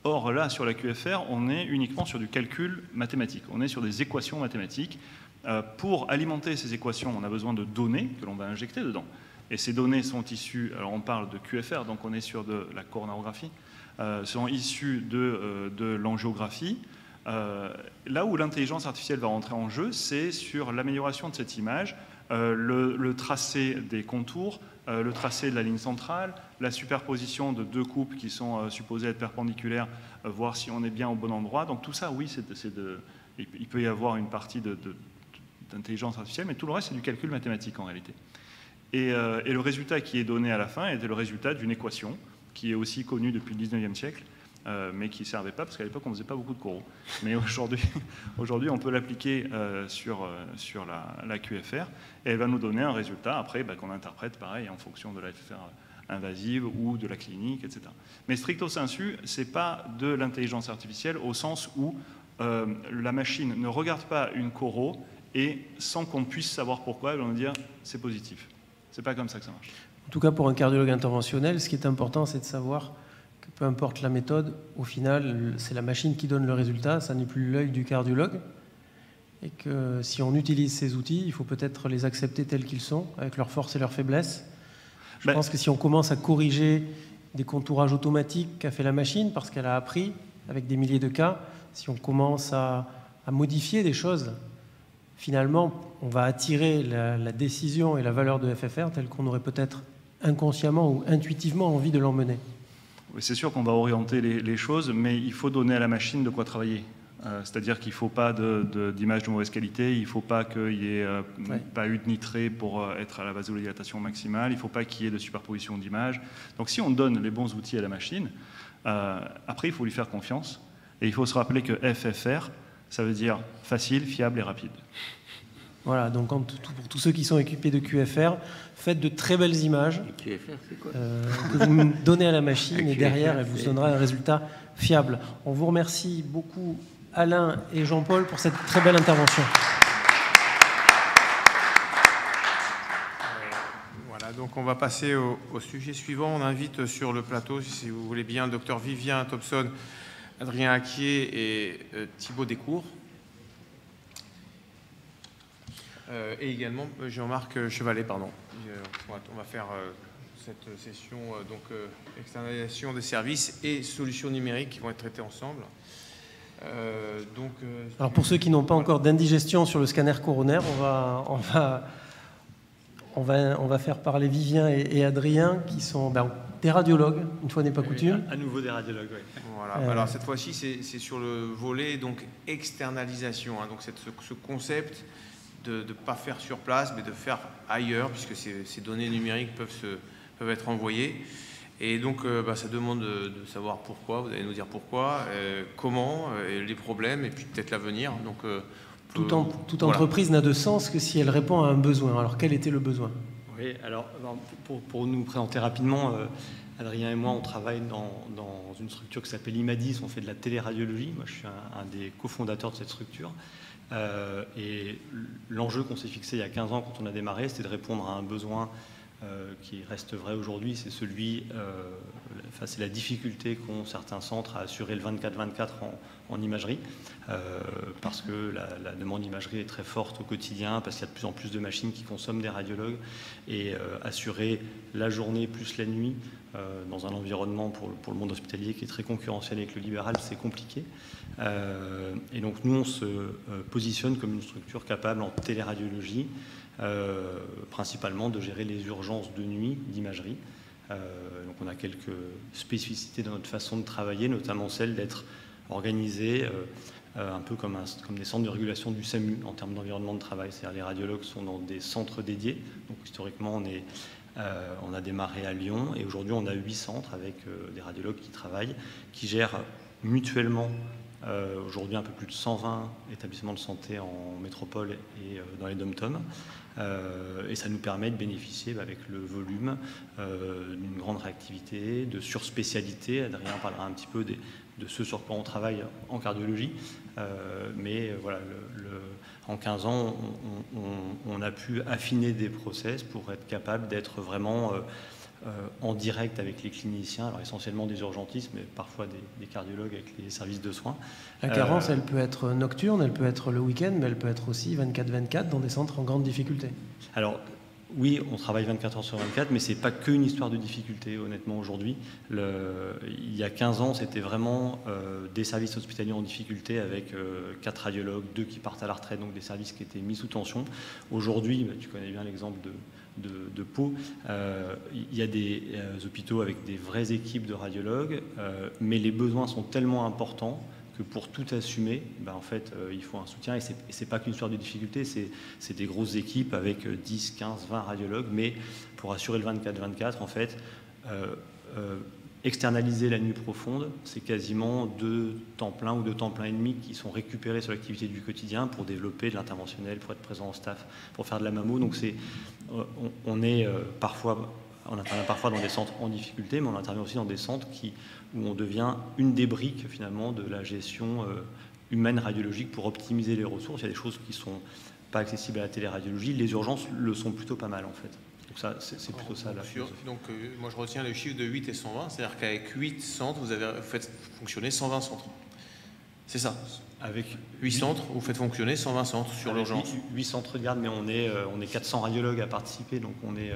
Or, là, sur la QFR, on est uniquement sur du calcul mathématique. On est sur des équations mathématiques. Pour alimenter ces équations, on a besoin de données que l'on va injecter dedans. Et ces données sont issues, alors on parle de QFR, donc on est sur de la coronarographie, sont issues de l'angiographie. Là où l'intelligence artificielle va rentrer en jeu, c'est sur l'amélioration de cette image, le tracé des contours, le tracé de la ligne centrale, la superposition de deux coupes qui sont supposées être perpendiculaires, voir si on est bien au bon endroit. Donc tout ça, oui, il peut y avoir une partie d'intelligence artificielle, mais tout le reste, c'est du calcul mathématique en réalité. Et le résultat qui est donné à la fin était le résultat d'une équation qui est aussi connue depuis le 19e siècle, mais qui ne servait pas, parce qu'à l'époque, on ne faisait pas beaucoup de coraux. Mais aujourd'hui on peut l'appliquer sur la QFR, et elle va nous donner un résultat, après, qu'on interprète, pareil, en fonction de la FFR invasive ou de la clinique, etc. Mais stricto sensu, ce n'est pas de l'intelligence artificielle au sens où la machine ne regarde pas une coro et sans qu'on puisse savoir pourquoi, elle va nous dire « c'est positif ». Ce n'est pas comme ça que ça marche. En tout cas, pour un cardiologue interventionnel, ce qui est important, c'est de savoir que peu importe la méthode, au final, c'est la machine qui donne le résultat, ça n'est plus l'œil du cardiologue. Et que si on utilise ces outils, il faut peut-être les accepter tels qu'ils sont, avec leurs forces et leurs faiblesses. Je pense que si on commence à corriger des contourages automatiques qu'a fait la machine, parce qu'elle a appris avec des milliers de cas, si on commence à modifier des choses, finalement, on va attirer la décision et la valeur de FFR telle qu'on aurait peut-être inconsciemment ou intuitivement envie de l'emmener. C'est sûr qu'on va orienter les choses, mais il faut donner à la machine de quoi travailler. C'est-à-dire qu'il ne faut pas d'image de mauvaise qualité, il ne faut pas qu'il n'y ait pas eu de nitré pour être à la vasodilatation maximale, il ne faut pas qu'il y ait de superposition d'images. Donc si on donne les bons outils à la machine, après il faut lui faire confiance. Et il faut se rappeler que FFR, ça veut dire facile, fiable et rapide. Voilà, donc pour tous ceux qui sont équipés de QFR, faites de très belles images QFR, c'est quoi que vous donnez à la machine et derrière, elle vous donnera un résultat fiable. On vous remercie beaucoup, Alain et Jean-Paul, pour cette très belle intervention. Voilà, donc on va passer au sujet suivant. On invite sur le plateau, si vous voulez bien, le docteur Vivien Thompson, Adrien Acquier et Thibaut Descours. Et également Jean-Marc Chevalet, pardon. On va faire cette session externalisation des services et solutions numériques qui vont être traitées ensemble. Alors pour ceux qui n'ont pas encore d'indigestion sur le scanner coronaire, on va faire parler Vivien et Adrien qui sont des radiologues, une fois n'est pas coutume. À nouveau des radiologues, oui. Voilà. Alors cette fois-ci, c'est sur le volet donc externalisation. Donc ce concept de ne pas faire sur place, mais de faire ailleurs, puisque ces données numériques peuvent être envoyées. Et donc, ça demande de savoir pourquoi. Vous allez nous dire pourquoi, comment, les problèmes, et puis peut-être l'avenir. Donc, toute entreprise n'a de sens que si elle répond à un besoin. Alors, quel était le besoin? Oui, alors, pour nous présenter rapidement, Adrien et moi, on travaille dans une structure qui s'appelle Imadis. On fait de la téléradiologie. Moi, je suis un des cofondateurs de cette structure. Et l'enjeu qu'on s'est fixé il y a 15 ans quand on a démarré, c'était de répondre à un besoin qui reste vrai aujourd'hui, c'est c'est la difficulté qu'ont certains centres à assurer le 24/24 en imagerie, parce que la demande d'imagerie est très forte au quotidien, parce qu'il y a de plus en plus de machines qui consomment des radiologues, et assurer la journée plus la nuit dans un environnement pour le monde hospitalier qui est très concurrentiel avec le libéral, c'est compliqué. Et donc nous, on se positionne comme une structure capable en téléradiologie, principalement de gérer les urgences de nuit d'imagerie. Donc on a quelques spécificités dans notre façon de travailler, notamment celle d'être organisé un peu comme des centres de régulation du SAMU en termes d'environnement de travail. C'est-à-dire les radiologues sont dans des centres dédiés. Donc historiquement, on a démarré à Lyon et aujourd'hui on a 8 centres avec des radiologues qui travaillent, qui gèrent mutuellement aujourd'hui un peu plus de 120 établissements de santé en métropole et dans les dom-toms. Et ça nous permet de bénéficier avec le volume d'une grande réactivité, de surspécialité. Adrien parlera un petit peu de ce sur quoi on travaille en cardiologie. Mais voilà, en 15 ans, on a pu affiner des process pour être capable d'être vraiment en direct avec les cliniciens, alors essentiellement des urgentistes, mais parfois des cardiologues avec les services de soins. La carence, elle peut être nocturne, elle peut être le week-end, mais elle peut être aussi 24/24 dans des centres en grande difficulté. Alors, oui, on travaille 24 heures sur 24, mais ce n'est pas qu'une histoire de difficulté, honnêtement, aujourd'hui. Il y a 15 ans, c'était vraiment des services hospitaliers en difficulté avec 4 radiologues, 2 qui partent à la retraite, donc des services qui étaient mis sous tension. Aujourd'hui, tu connais bien l'exemple de Pau, il y a des hôpitaux avec des vraies équipes de radiologues, mais les besoins sont tellement importants que pour tout assumer, en fait, il faut un soutien. Et c'est pas qu'une histoire de difficulté, c'est des grosses équipes avec 10, 15, 20 radiologues, mais pour assurer le 24/24, en fait, externaliser la nuit profonde, c'est quasiment 2 temps plein ou 2 temps plein et demi qui sont récupérés sur l'activité du quotidien pour développer de l'interventionnel, pour être présent en staff, pour faire de la mammo. Donc on intervient parfois dans des centres en difficulté, mais on intervient aussi dans des centres où on devient une des briques finalement de la gestion humaine radiologique pour optimiser les ressources. Il y a des choses qui ne sont pas accessibles à la téléradiologie. Les urgences le sont plutôt pas mal en fait. Donc ça, c'est plutôt ça la philosophie. Donc moi je retiens les chiffres de 8 et 120, c'est-à-dire qu'avec 8 centres, vous avez fait fonctionner 120 centres. C'est ça? Avec 8 centres, vous faites fonctionner 120 centres sur l'urgence. 8 centres de garde, mais on est 400 radiologues à participer, donc on est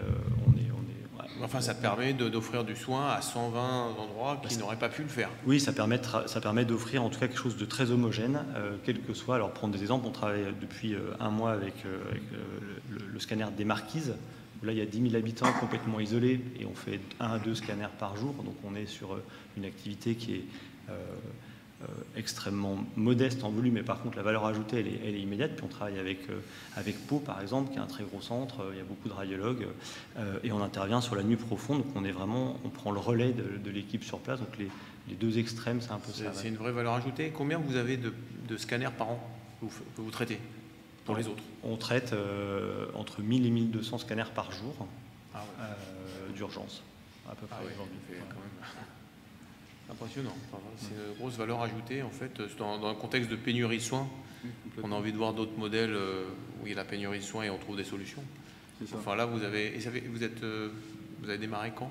Enfin, ça permet d'offrir du soin à 120 endroits qui n'auraient pas pu le faire. Oui, ça permet d'offrir en tout cas quelque chose de très homogène, quel que soit. Alors, prendre des exemples, on travaille depuis un mois avec le scanner des Marquises, Là, il y a 10 000 habitants complètement isolés et on fait 1 à 2 scanners par jour. Donc on est sur une activité qui est extrêmement modeste en volume, mais par contre la valeur ajoutée elle est immédiate. Puis on travaille avec Pau par exemple, qui est un très gros centre, il y a beaucoup de radiologues et on intervient sur la nuit profonde. Donc on prend le relais de l'équipe sur place. Donc les deux extrêmes, c'est un peu ça. C'est une vraie valeur ajoutée. Combien vous avez de scanners par an que vous traitez pour les autres? On traite entre 1000 et 1200 scanners par jour d'urgence à peu près aujourd'hui. Quand même impressionnant. C'est une grosse valeur ajoutée en fait dans un contexte de pénurie de soins. On a envie de voir d'autres modèles où il y a la pénurie de soins et on trouve des solutions. Enfin là vous avez démarré quand?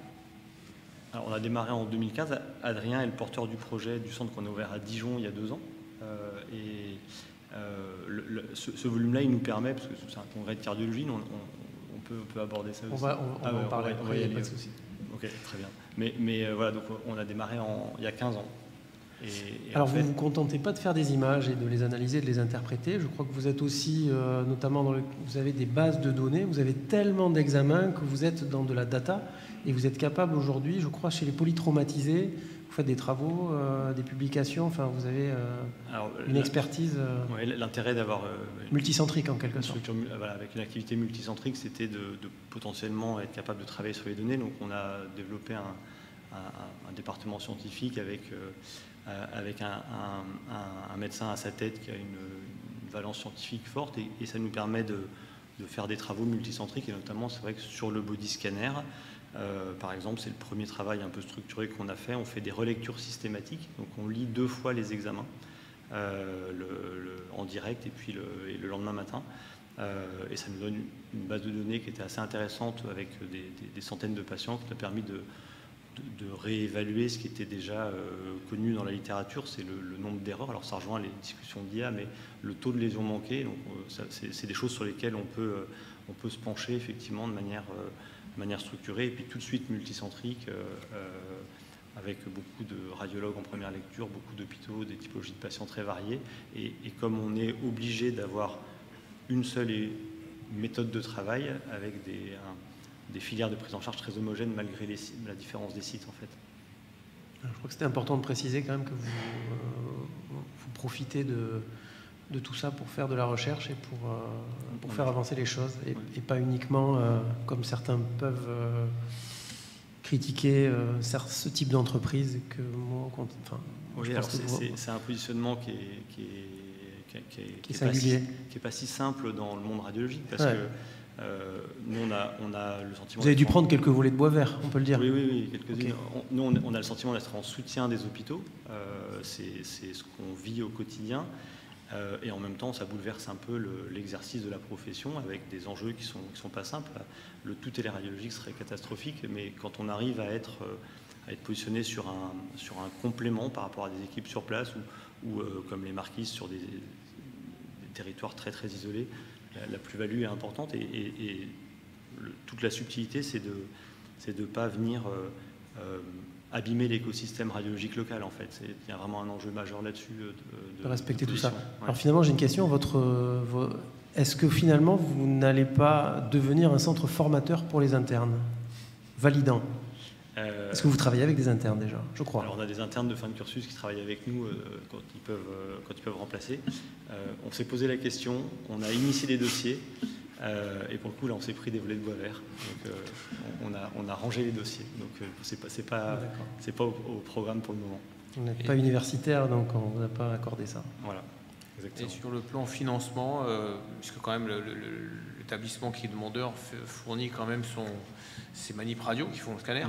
Alors, on a démarré en 2015. Adrien est le porteur du projet du centre qu'on a ouvert à Dijon il y a 2 ans. Ce volume-là, il nous permet, parce que c'est un congrès de cardiologie, on peut aborder ça aussi. On va en parler après, il n'y a pas de souci. Ok, très bien. Mais voilà, donc on a démarré il y a 15 ans. Alors vous ne vous contentez pas de faire des images et de les analyser, de les interpréter. Je crois que vous êtes aussi, notamment, vous avez des bases de données, vous avez tellement d'examens que vous êtes dans de la data et vous êtes capable aujourd'hui, je crois, chez les polytraumatisés, vous faites des travaux, des publications, enfin vous avez une expertise l'intérêt d'avoir multicentrique en quelque sorte. Avec une activité multicentrique, c'était de potentiellement être capable de travailler sur les données. Donc on a développé un département scientifique avec un médecin à sa tête qui a une valence scientifique forte et ça nous permet de faire des travaux multicentriques et notamment c'est vrai que sur le body scanner par exemple c'est le premier travail un peu structuré qu'on a fait. On fait des relectures systématiques, donc on lit 2 fois les examens en direct et puis le lendemain matin et ça nous donne une base de données qui était assez intéressante avec des centaines de patients qui nous a permis de réévaluer ce qui était déjà connu dans la littérature, c'est le nombre d'erreurs. Alors ça rejoint les discussions d'IA, mais le taux de lésions manquées, donc c'est des choses sur lesquelles on peut se pencher effectivement de manière structurée et puis tout de suite multicentrique avec beaucoup de radiologues en première lecture, beaucoup d'hôpitaux, des typologies de patients très variées et comme on est obligé d'avoir une seule méthode de travail avec des filières de prise en charge très homogènes malgré la différence des sites en fait. Je crois que c'était important de préciser quand même que vous profitez de tout ça pour faire de la recherche et pour faire avancer les choses et pas uniquement comme certains peuvent critiquer ce type d'entreprise que moi c'est un positionnement qui est pas si simple dans le monde radiologique parce que nous, on a le sentiment... Vous avez dû prendre quelques volets de bois vert, on peut le dire. Oui, quelques-unes. Okay. Nous, on a le sentiment d'être en soutien des hôpitaux. C'est ce qu'on vit au quotidien. Et en même temps, ça bouleverse un peu l'exercice de la profession avec des enjeux qui sont pas simples. Le tout téléradiologique serait catastrophique, mais quand on arrive à être positionné sur un complément par rapport à des équipes sur place ou comme les Marquises sur des territoires très très isolés, la plus-value est importante et toute la subtilité, c'est de pas venir abîmer l'écosystème radiologique local en fait. Il y a vraiment un enjeu majeur là-dessus. De respecter tout ça. Ouais. Alors finalement, j'ai une question. Est-ce que finalement, vous n'allez pas devenir un centre formateur pour les internes, validant? Est-ce que vous travaillez avec des internes déjà? Je crois. Alors on a des internes de fin de cursus qui travaillent avec nous quand ils peuvent remplacer. On s'est posé la question, on a initié des dossiers et pour le coup là on s'est pris des volets de bois vert. Donc on a rangé les dossiers. Donc c'est pas au programme pour le moment. On n'est pas universitaire donc on vous a pas accordé ça. Voilà. Exactement. Et sur le plan financement, puisque quand même l'établissement qui est demandeur fournit quand même ses manip radio qui font le scanner.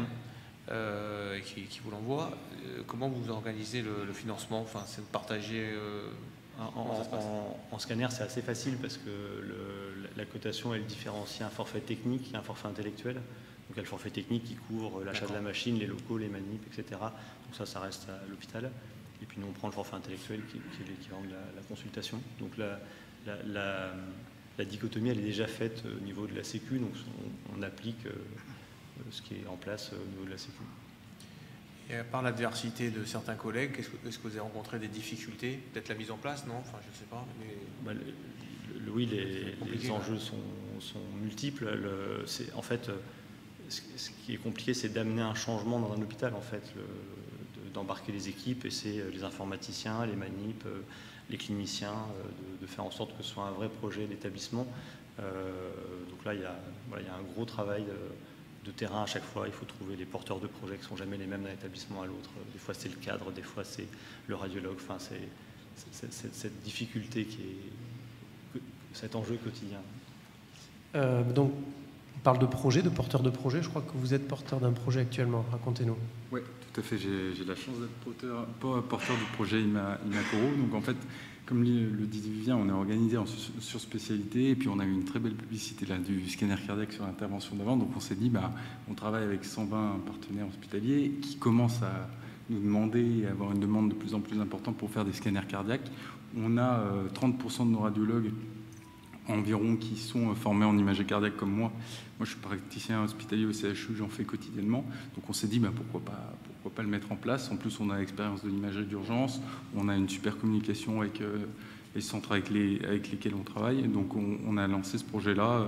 Qui vous l'envoie. Comment vous organisez le financement? Enfin, c'est de partager. En scanner, c'est assez facile parce que la cotation, elle différencie un forfait technique et un forfait intellectuel. Donc, il y a le forfait technique qui couvre l'achat de la machine, les locaux, les manips, etc. Donc ça reste à l'hôpital. Et puis nous, on prend le forfait intellectuel qui est l'équivalent de la consultation. Donc la dichotomie, elle est déjà faite au niveau de la Sécu. Donc on applique ce qui est en place au niveau de la Sécu. Et à part l'adversité de certains collègues, est-ce que vous avez rencontré des difficultés? Peut-être la mise en place, non? Enfin, je ne sais pas. Mais... oui, les enjeux sont multiples. En fait, ce qui est compliqué, c'est d'amener un changement dans un hôpital, en fait, d'embarquer les équipes, et c'est les informaticiens, les manips, les cliniciens, de faire en sorte que ce soit un vrai projet d'établissement. Donc là, il y a un gros travail de terrain à chaque fois. Il faut trouver les porteurs de projets qui ne sont jamais les mêmes d'un établissement à l'autre. Des fois, c'est le cadre, des fois, c'est le radiologue. Enfin, c'est cette difficulté cet enjeu quotidien. Donc, on parle de projet, de porteur de projet. Je crois que vous êtes porteur d'un projet actuellement. Racontez-nous. Oui, tout à fait. J'ai la chance d'être porteur du projet IMACORO. Donc, en fait, comme le dit Vivien, on est organisé sur spécialité, et puis on a eu une très belle publicité là, du scanner cardiaque sur l'intervention d'avant. Donc, on s'est dit, on travaille avec 120 partenaires hospitaliers qui commencent à nous demander et avoir une demande de plus en plus importante pour faire des scanners cardiaques. On a 30% de nos radiologues environ qui sont formés en imagerie cardiaque comme moi. Moi, je suis praticien hospitalier au CHU, j'en fais quotidiennement. Donc, on s'est dit, pourquoi pas le mettre en place. En plus, on a l'expérience de l'imagerie d'urgence. On a une super communication avec les centres avec lesquels on travaille. Donc, on a lancé ce projet-là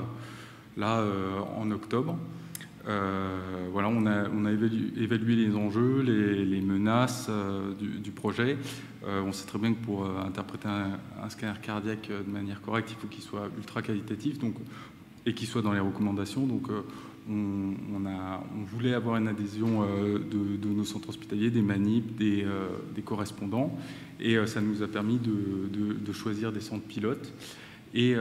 en octobre. Voilà, on a évalué les enjeux, les menaces du projet. On sait très bien que pour interpréter un scanner cardiaque de manière correcte, il faut qu'il soit ultra qualitatif et qu'il soit dans les recommandations. Donc, on voulait avoir une adhésion de nos centres hospitaliers, des manips, des correspondants. Et ça nous a permis de choisir des centres pilotes. Et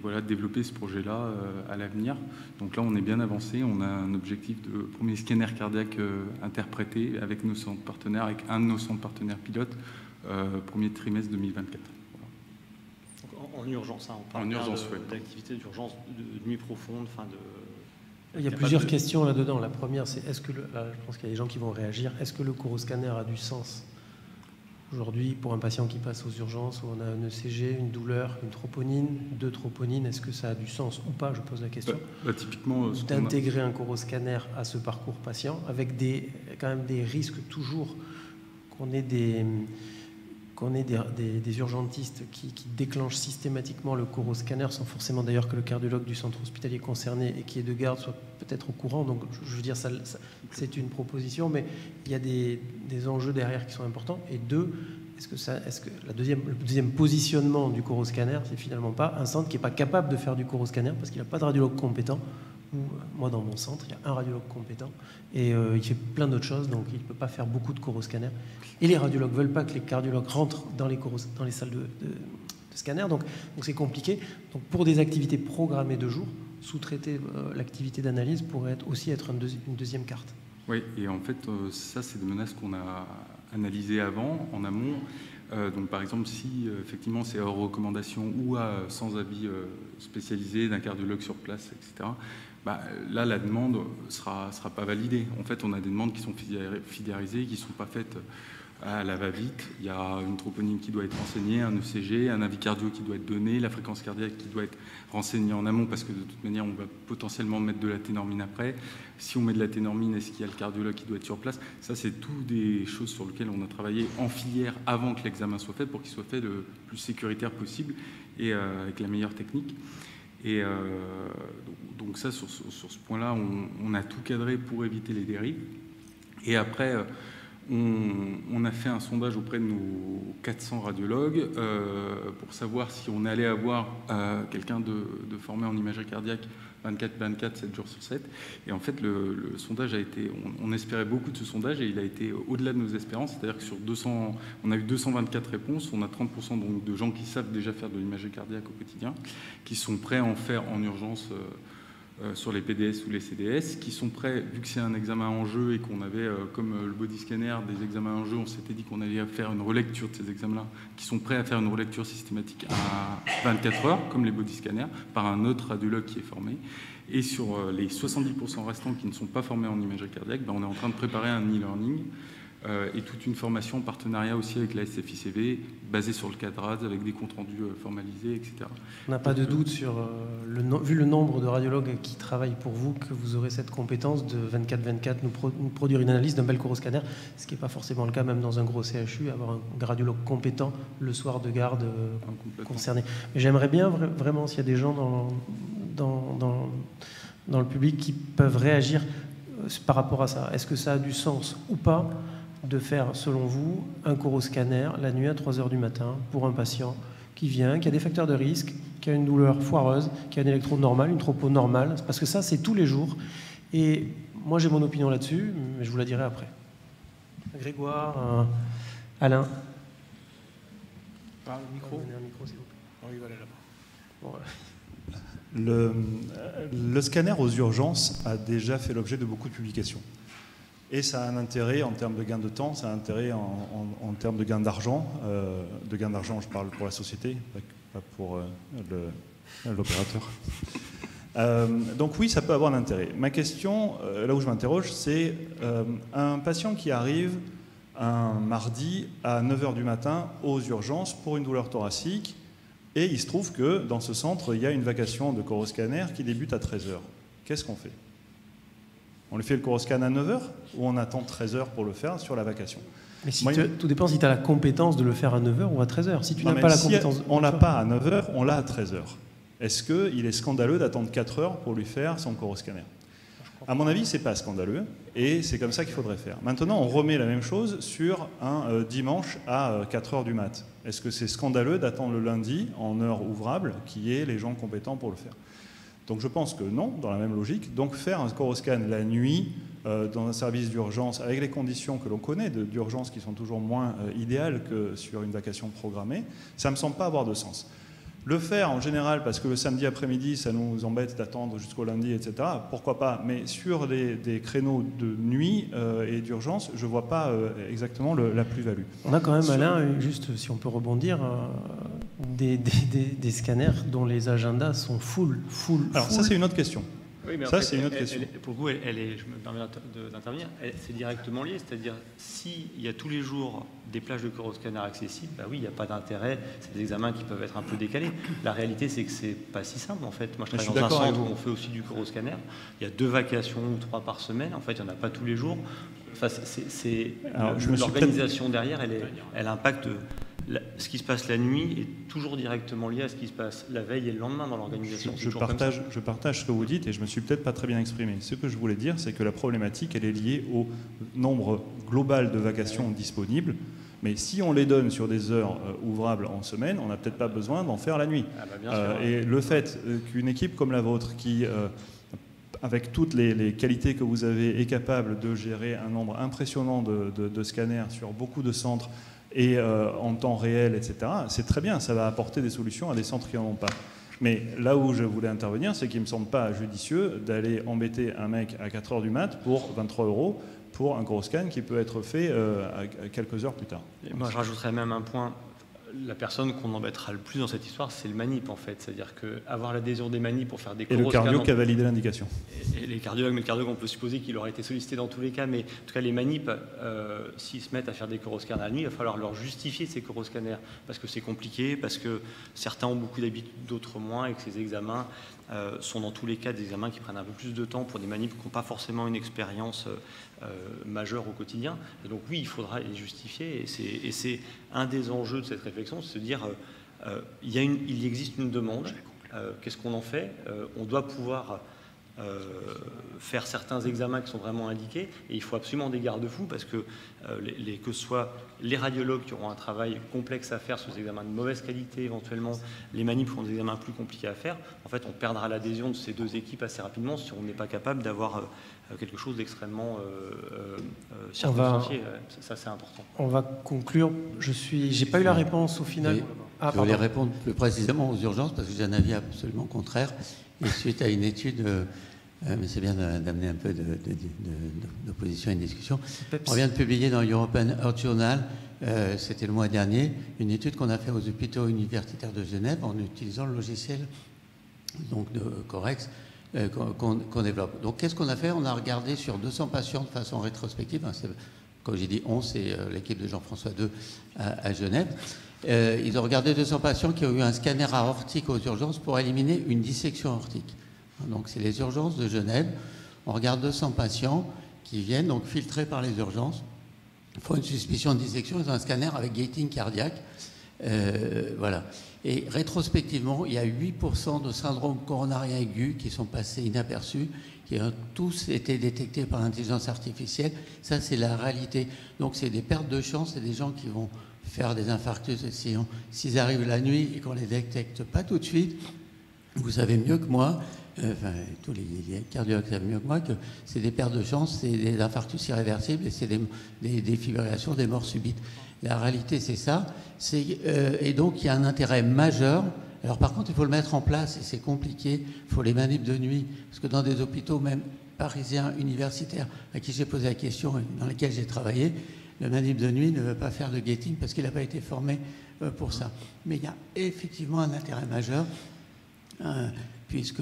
voilà, développer ce projet-là à l'avenir. Donc là, on est bien avancé. On a un objectif de premier scanner cardiaque interprété avec nos centres partenaires, avec un de nos centres partenaires pilotes, premier trimestre 2024. Voilà. Donc en urgence, on parle d'activité d'urgence de nuit profonde. Il y a plusieurs questions là-dedans. La première, c'est je pense qu'il y a des gens qui vont réagir. Est-ce que le coroscanner a du sens aujourd'hui, pour un patient qui passe aux urgences, où on a un ECG, une douleur, une troponine, 2 troponines, est-ce que ça a du sens ou pas? Je pose la question. Typiquement, d'intégrer un coroscanner à ce parcours patient, avec quand même des risques toujours qu'on ait des urgentistes qui déclenchent systématiquement le coroscanner, sans forcément d'ailleurs que le cardiologue du centre hospitalier concerné et qui est de garde soit peut-être au courant. Donc je veux dire, ça c'est une proposition, mais il y a des enjeux derrière qui sont importants. Et 2, est-ce que le deuxième positionnement du coroscanner, c'est finalement pas un centre qui n'est pas capable de faire du coroscanner parce qu'il n'a pas de radiologue compétent? Moi, dans mon centre, il y a un radiologue compétent et il fait plein d'autres choses, donc il ne peut pas faire beaucoup de coroscanners. Et les radiologues ne veulent pas que les cardiologues rentrent dans les salles de scanner, donc c'est compliqué. Donc pour des activités programmées de jour, sous-traiter l'activité d'analyse pourrait aussi être une deuxième carte. Oui, et en fait, ça, c'est des menaces qu'on a analysées avant, en amont. Donc par exemple, si effectivement c'est hors recommandation ou sans avis spécialisé d'un cardiologue sur place, etc., là, la demande sera pas validée. En fait, on a des demandes qui sont filiarisées, qui ne sont pas faites à la va-vite. Il y a une troponine qui doit être renseignée, un ECG, un avis cardio qui doit être donné, la fréquence cardiaque qui doit être renseignée en amont, parce que de toute manière, on va potentiellement mettre de la ténormine après. Si on met de la ténormine, est-ce qu'il y a le cardiologue qui doit être sur place? Ça, c'est tout des choses sur lesquelles on a travaillé en filière avant que l'examen soit fait, pour qu'il soit fait le plus sécuritaire possible et avec la meilleure technique. Et donc ça, sur ce point-là, on a tout cadré pour éviter les dérives. Et après, on a fait un sondage auprès de nos 400 radiologues pour savoir si on allait avoir quelqu'un de formé en imagerie cardiaque 24/24, 7 jours sur 7. Et en fait, le sondage a été... On espérait beaucoup de ce sondage et il a été au-delà de nos espérances. C'est-à-dire que sur 200, on a eu 224 réponses. On a 30% donc de gens qui savent déjà faire de l'imagerie cardiaque au quotidien, qui sont prêts à en faire en urgence sur les PDS ou les CDS, qui sont prêts, vu que c'est un examen en jeu et qu'on avait, comme le body scanner, des examens en jeu, on s'était dit qu'on allait faire une relecture de ces examens-là, qui sont prêts à faire une relecture systématique à 24 heures, comme les body scanners, par un autre radiologue qui est formé. Et sur les 70% restants qui ne sont pas formés en imagerie cardiaque, on est en train de préparer un e-learning et toute une formation en partenariat aussi avec la SFICV, basée sur le cadrage, avec des comptes rendus formalisés, etc. On n'a pas de doute sur, vu le nombre de radiologues qui travaillent pour vous, que vous aurez cette compétence de 24/24 nous produire une analyse d'un bel coroscanner, ce qui n'est pas forcément le cas même dans un gros CHU, avoir un radiologue compétent le soir de garde concerné. Mais j'aimerais bien vraiment, s'il y a des gens dans le public qui peuvent réagir par rapport à ça. Est-ce que ça a du sens ou pas de faire, selon vous, un coroscanner la nuit à 3 h du matin pour un patient qui vient, qui a des facteurs de risque, qui a une douleur foireuse, qui a une électrode normale, une tropo normale, parce que ça, c'est tous les jours. Et moi, j'ai mon opinion là-dessus, mais je vous la dirai après. Grégoire, Alain. Par le micro. Un micro, s'il vous plaît. Oui, voilà, là-bas. Bon, voilà. Le scanner aux urgences a déjà fait l'objet de beaucoup de publications. Et ça a un intérêt en termes de gain de temps, ça a un intérêt en termes de gain d'argent. De gain d'argent, je parle pour la société, pas pour l'opérateur. Donc oui, ça peut avoir un intérêt. Ma question, là où je m'interroge, c'est un patient qui arrive un mardi à 9 h du matin aux urgences pour une douleur thoracique, et il se trouve que dans ce centre, il y a une vacation de coroscanner qui débute à 13 h. Qu'est-ce qu'on fait? On lui fait le coroscan à 9 h ou on attend 13 h pour le faire sur la vacation? Mais tout dépend si tu as la compétence de le faire à 9 h ou à 13 h. Si tu n'as pas la compétence... On ne l'a pas à 9 h, on l'a à 13 h. Est-ce qu'il est scandaleux d'attendre 4 heures pour lui faire son coroscanner? À mon avis, ce n'est pas scandaleux, et c'est comme ça qu'il faudrait faire. Maintenant, on remet la même chose sur un dimanche à 4 h du mat. Est-ce que c'est scandaleux d'attendre le lundi, en heure ouvrable, qu'il y ait les gens compétents pour le faire? Donc je pense que non, dans la même logique. Donc faire un coroscan la nuit, dans un service d'urgence, avec les conditions que l'on connaît d'urgence qui sont toujours moins idéales que sur une vacation programmée, ça ne me semble pas avoir de sens. Le faire en général, parce que le samedi après-midi, ça nous embête d'attendre jusqu'au lundi, etc., pourquoi pas. Mais sur des créneaux de nuit et d'urgence, je ne vois pas exactement la plus-value. On a quand même, Alain, juste si on peut rebondir, des scanners dont les agendas sont full. Alors ça, c'est une autre question. Oui, mais ça, c'est une autre question. Pour vous, je me permets d'intervenir, c'est directement lié. C'est-à-dire, s'il y a tous les jours des plages de coroscanner accessibles, bah oui, il n'y a pas d'intérêt. C'est des examens qui peuvent être un peu décalés. La réalité, c'est que c'est pas si simple, en fait. Moi, je travaille dans un centre où on fait aussi du coroscanner. Il y a 2 vacations ou 3 par semaine. En fait, il n'y en a pas tous les jours. Enfin, l'organisation derrière, elle impacte... Ce qui se passe la nuit est toujours directement lié à ce qui se passe la veille et le lendemain dans l'organisation. Je partage ce que vous dites et je ne me suis peut-être pas très bien exprimé. Ce que je voulais dire, c'est que la problématique, elle est liée au nombre global de vacations disponibles. Mais si on les donne sur des heures ouvrables en semaine, on n'a peut-être pas besoin d'en faire la nuit. Et le fait qu'une équipe comme la vôtre, qui, avec toutes les qualités que vous avez, est capable de gérer un nombre impressionnant de scanners sur beaucoup de centres, et en temps réel, etc., c'est très bien, ça va apporter des solutions à des centres qui n'en ont pas. Mais là où je voulais intervenir, c'est qu'il ne me semble pas judicieux d'aller embêter un mec à 4 h du mat pour 23 € pour un coroscan qui peut être fait à quelques heures plus tard. Et moi, je rajouterais même un point. La personne qu'on embêtera le plus dans cette histoire, c'est le manip, en fait. C'est-à-dire qu'avoir l'adhésion des manips pour faire des coroscans... Et le cardio qui a validé l'indication. Et les cardiologues, mais le cardiologue, on peut supposer qu'il aurait été sollicité dans tous les cas, mais en tout cas, les manips, s'ils se mettent à faire des coroscanners la nuit, il va falloir leur justifier ces coroscanners, parce que c'est compliqué, parce que certains ont beaucoup d'habitude, d'autres moins, et que ces examens sont dans tous les cas des examens qui prennent un peu plus de temps pour des manips qui n'ont pas forcément une expérience majeure au quotidien. Et donc oui, il faudra les justifier, et c'est un des enjeux de cette réflexion, c'est de se dire il existe une demande, qu'est-ce qu'on en fait? On doit pouvoir faire certains examens qui sont vraiment indiqués, et il faut absolument des garde-fous, parce que que ce soit les radiologues qui auront un travail complexe à faire sur des examens de mauvaise qualité, éventuellement les manips qui auront des examens plus compliqués à faire, en fait on perdra l'adhésion de ces 2 équipes assez rapidement si on n'est pas capable d'avoir quelque chose d'extrêmement circonstancié. Ça, c'est important. On va conclure. J'ai pas eu la réponse au final. Je voulais répondre plus précisément aux urgences parce que j'ai un avis absolument contraire. Et suite à une étude, mais c'est bien d'amener un peu d'opposition à une discussion. On vient de publier dans European Heart Journal, c'était le mois dernier, une étude qu'on a fait aux hôpitaux universitaires de Genève en utilisant le logiciel donc de Corex qu'on développe. Donc qu'est-ce qu'on a fait? On a regardé sur 200 patients de façon rétrospective, hein, c'est Quand j'ai dit on, c'est l'équipe de Jean-François II à Genève. Ils ont regardé 200 patients qui ont eu un scanner aortique aux urgences pour éliminer une dissection aortique. Donc c'est les urgences de Genève. On regarde 200 patients qui viennent donc filtrés par les urgences. Ils font une suspicion de dissection, ils ont un scanner avec gating cardiaque. Voilà. Et rétrospectivement, il y a 8% de syndrome coronarien aigu qui sont passés inaperçus, qui ont tous été détectés par l'intelligence artificielle. Ça, c'est la réalité. Donc, c'est des pertes de chance, c'est des gens qui vont faire des infarctus. S'ils arrivent la nuit et qu'on ne les détecte pas tout de suite, vous savez mieux que moi, tous les cardiologues savent mieux que moi, que c'est des pertes de chance, c'est des infarctus irréversibles et c'est des défibrillations, des morts subites. La réalité, c'est ça. Et donc, il y a un intérêt majeur. Alors, par contre, il faut le mettre en place et c'est compliqué. Il faut les manips de nuit. Parce que dans des hôpitaux, même parisiens, universitaires, à qui j'ai posé la question et dans lesquels j'ai travaillé, le manip de nuit ne veut pas faire de gating parce qu'il n'a pas été formé pour ça. Mais il y a effectivement un intérêt majeur, puisque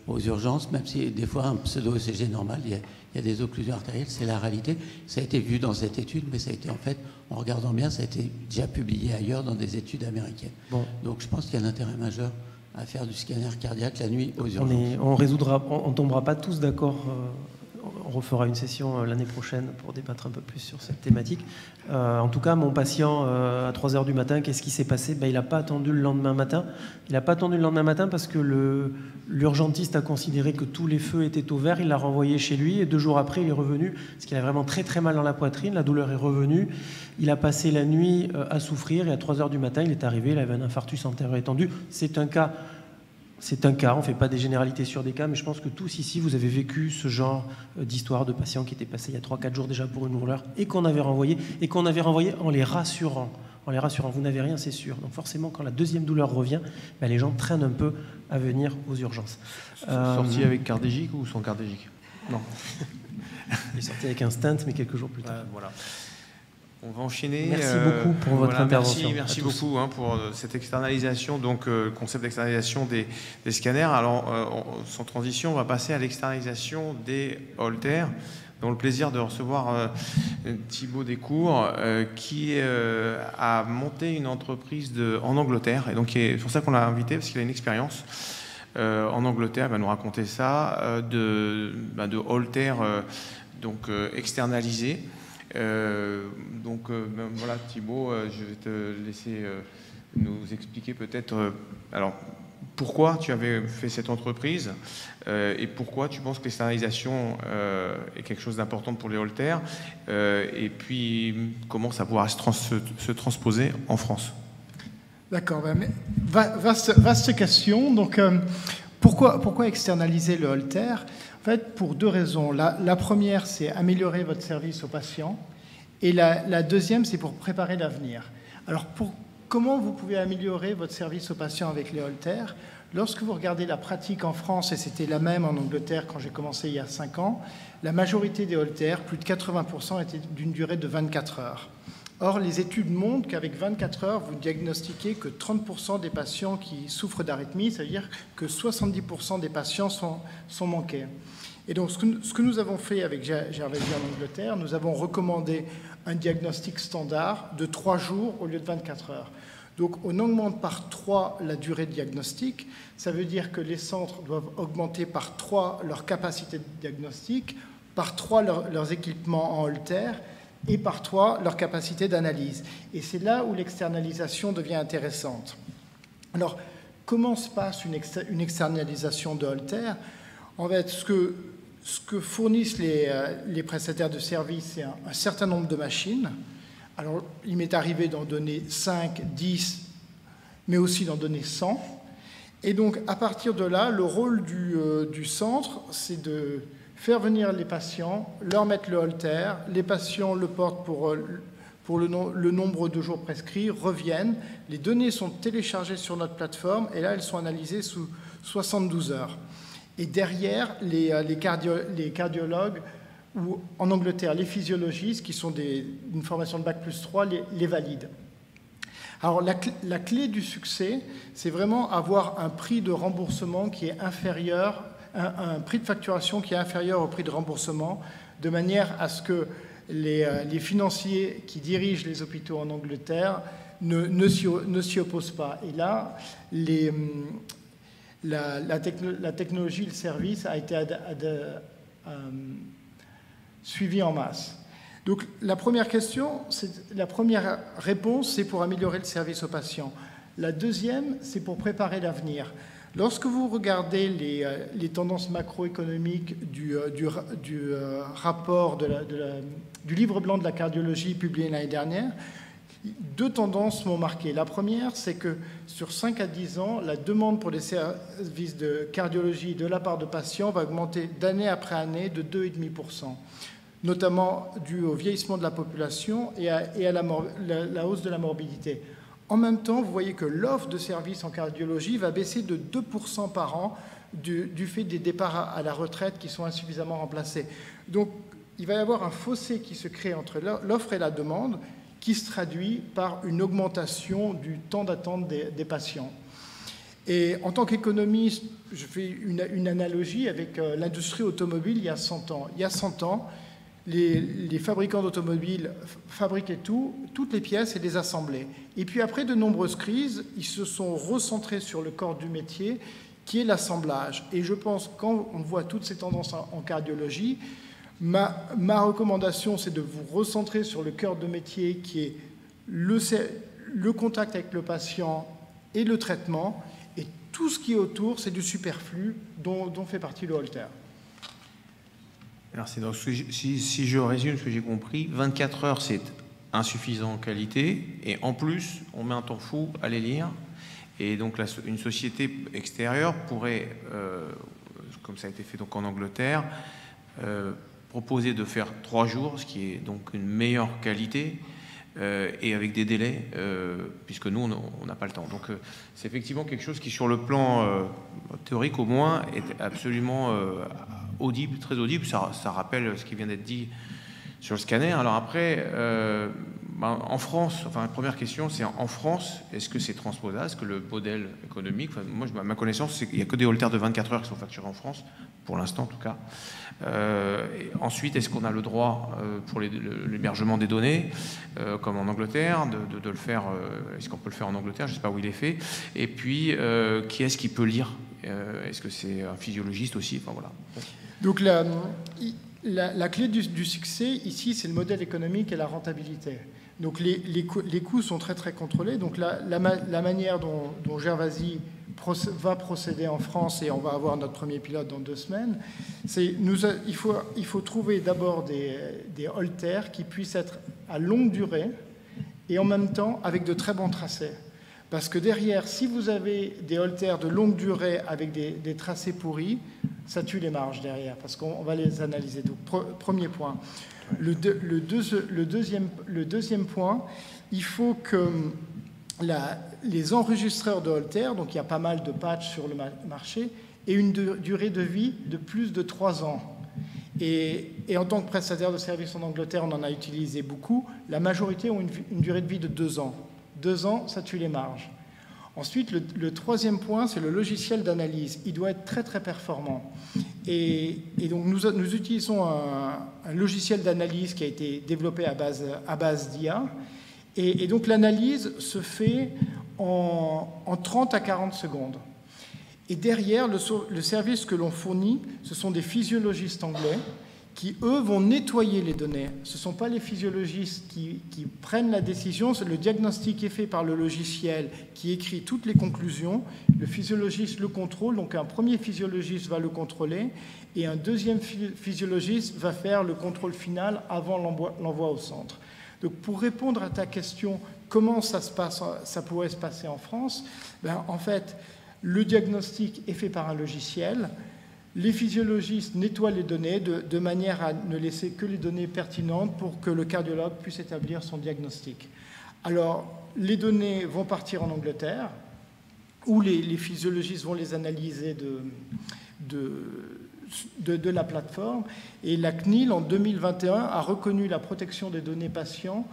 aux urgences, même si des fois un pseudo-ECG normal, il y a des occlusions artérielles, c'est la réalité. Ça a été vu dans cette étude, mais ça a été en fait, en regardant bien, ça a été déjà publié ailleurs dans des études américaines. Bon. Donc je pense qu'il y a un intérêt majeur à faire du scanner cardiaque la nuit aux urgences. On tombera pas tous d'accord. On refera une session l'année prochaine pour débattre un peu plus sur cette thématique. En tout cas, mon patient, à 3 heures du matin, qu'est-ce qui s'est passé ? Il n'a pas attendu le lendemain matin. Il n'a pas attendu le lendemain matin parce que l'urgentiste a considéré que tous les feux étaient au vert. Il l'a renvoyé chez lui et 2 jours après, il est revenu parce qu'il a vraiment très très mal dans la poitrine. La douleur est revenue. Il a passé la nuit à souffrir et à 3 heures du matin, il est arrivé. Il avait un infarctus antérieur étendu. C'est un cas, on ne fait pas des généralités sur des cas, mais je pense que tous ici, vous avez vécu ce genre d'histoire de patients qui étaient passés il y a 3-4 jours déjà pour une douleur et qu'on avait renvoyé en les rassurant. Vous n'avez rien, c'est sûr. Donc forcément, quand la deuxième douleur revient, les gens traînent un peu à venir aux urgences. Sorti avec cardégique ou sans cardégique ? Non. Il est sorti avec un stent, mais quelques jours plus tard. Voilà. On va enchaîner. Merci beaucoup pour votre intervention. Merci beaucoup pour cette externalisation, donc le concept d'externalisation des scanners. Alors, sans transition, on va passer à l'externalisation des Holters, dont le plaisir de recevoir Thibaut Descours, qui a monté une entreprise en Angleterre. Et donc, c'est pour ça qu'on l'a invité, parce qu'il a une expérience en Angleterre. Il va nous raconter ça, de Holters externalisés. Voilà, Thibaut, je vais te laisser nous expliquer peut-être pourquoi tu avais fait cette entreprise et pourquoi tu penses que l'externalisation est quelque chose d'important pour les Holters et puis comment ça pourra se transposer en France. D'accord, vaste question. Donc, pourquoi externaliser le Holter ? En fait, pour 2 raisons. La première, c'est améliorer votre service aux patients. Et la deuxième, c'est pour préparer l'avenir. Alors, comment vous pouvez améliorer votre service aux patients avec les Holters ? Lorsque vous regardez la pratique en France, et c'était la même en Angleterre quand j'ai commencé il y a 5 ans, la majorité des Holters, plus de 80%, étaient d'une durée de 24 heures. Or, les études montrent qu'avec 24 heures, vous diagnostiquez que 30% des patients qui souffrent d'arythmie, c'est-à-dire que 70% des patients sont manqués. Et donc, ce que nous avons fait avec Gervais en Angleterre, nous avons recommandé un diagnostic standard de 3 jours au lieu de 24 heures. Donc, on augmente par 3 la durée de diagnostic. Ça veut dire que les centres doivent augmenter par 3 leur capacité de diagnostic, par 3 leurs équipements en Holter et par 3 leur capacité d'analyse. Et c'est là où l'externalisation devient intéressante. Alors, comment se passe une externalisation de Holter ? En fait, ce que fournissent les prestataires de services, c'est un certain nombre de machines. Alors, il m'est arrivé d'en donner 5, 10, mais aussi d'en donner 100. Et donc, à partir de là, le rôle du centre, c'est de faire venir les patients, leur mettre le Holter, les patients le portent pour le nombre de jours prescrits, reviennent, les données sont téléchargées sur notre plateforme, et là, elles sont analysées sous 72 heures. Et derrière, les cardiologues, ou en Angleterre, les physiologistes, qui sont d'une formation de Bac+3, les valident. Alors, la clé du succès, c'est vraiment avoir un prix de remboursement qui est inférieur, un prix de facturation qui est inférieur au prix de remboursement, de manière à ce que les financiers qui dirigent les hôpitaux en Angleterre ne s'y opposent pas. Et là, la technologie, le service a été suivi en masse. Donc la première réponse, c'est pour améliorer le service aux patients. La deuxième, c'est pour préparer l'avenir. Lorsque vous regardez les tendances macroéconomiques du rapport du livre blanc de la cardiologie publié l'année dernière, deux tendances m'ont marqué. La première, c'est que sur 5 à 10 ans, la demande pour les services de cardiologie de la part de patients va augmenter d'année après année de 2,5%, notamment dû au vieillissement de la population et à la hausse de la morbidité. En même temps, vous voyez que l'offre de services en cardiologie va baisser de 2% par an du fait des départs à la retraite qui sont insuffisamment remplacés. Donc, il va y avoir un fossé qui se crée entre l'offre et la demande, qui se traduit par une augmentation du temps d'attente des patients. Et en tant qu'économiste, je fais une analogie avec l'industrie automobile il y a 100 ans. Il y a 100 ans, les fabricants d'automobiles fabriquaient toutes les pièces et les assemblaient. Et puis après de nombreuses crises, ils se sont recentrés sur le corps du métier, qui est l'assemblage. Et je pense, quand on voit toutes ces tendances en cardiologie, ma recommandation, c'est de vous recentrer sur le cœur de métier, qui est le contact avec le patient et le traitement. Et tout ce qui est autour, c'est du superflu dont fait partie le Holter. Alors, donc, si je résume ce que j'ai compris, 24 heures, c'est insuffisant en qualité, et en plus, on met un temps fou à les lire, et donc une société extérieure pourrait, comme ça a été fait donc en Angleterre, proposer de faire 3 jours, ce qui est donc une meilleure qualité, et avec des délais, puisque nous, on n'a pas le temps. Donc, c'est effectivement quelque chose qui, sur le plan théorique au moins, est absolument audible, très audible. Ça rappelle ce qui vient d'être dit sur le scanner. Alors après, en France, enfin, la première question, c'est en France, est-ce que c'est transposable? Est-ce que le modèle économique, enfin, moi, ma connaissance, c'est qu'il n'y a que des Holter de 24 heures qui sont facturés en France, pour l'instant en tout cas. Ensuite, est-ce qu'on a le droit pour l'hébergement des données, comme en Angleterre, de le faire? Est-ce qu'on peut le faire en Angleterre? Je ne sais pas où il est fait. Et puis, qui est-ce qui peut lire? Est-ce que c'est un physiologiste aussi? Enfin, voilà. Donc la clé du succès ici, c'est le modèle économique et la rentabilité. Donc les coûts sont très très contrôlés. Donc la manière dont Gervasi va procéder en France, et on va avoir notre premier pilote dans 2 semaines, c'est il faut trouver d'abord des Holters qui puissent être à longue durée et en même temps avec de très bons tracés. Parce que derrière, si vous avez des Holters de longue durée avec des tracés pourris, ça tue les marges derrière, parce qu'on va les analyser. Donc, premier point. Le deuxième point, il faut que les enregistreurs de Holter, donc il y a pas mal de patchs sur le marché, aient une durée de vie de plus de 3 ans. Et en tant que prestataire de services en Angleterre, on en a utilisé beaucoup. La majorité ont une durée de vie de 2 ans. 2 ans, ça tue les marges. Ensuite, le troisième point, c'est le logiciel d'analyse. Il doit être très, très performant. Et donc, nous utilisons un logiciel d'analyse qui a été développé à base d'IA. Et donc, l'analyse se fait en 30 à 40 secondes. Et derrière, le service que l'on fournit, ce sont des physiologistes anglais qui, eux, vont nettoyer les données. Ce ne sont pas les physiologistes qui prennent la décision, le diagnostic est fait par le logiciel qui écrit toutes les conclusions, le physiologiste le contrôle, donc un premier physiologiste va le contrôler, et un deuxième physiologiste va faire le contrôle final avant l'envoi au centre. Donc pour répondre à ta question, comment ça pourrait se passer en France, en fait, le diagnostic est fait par un logiciel. Les physiologistes nettoient les données de manière à ne laisser que les données pertinentes pour que le cardiologue puisse établir son diagnostic. Alors, les données vont partir en Angleterre, où les physiologistes vont les analyser de la plateforme. Et la CNIL, en 2021, a reconnu la protection des données patients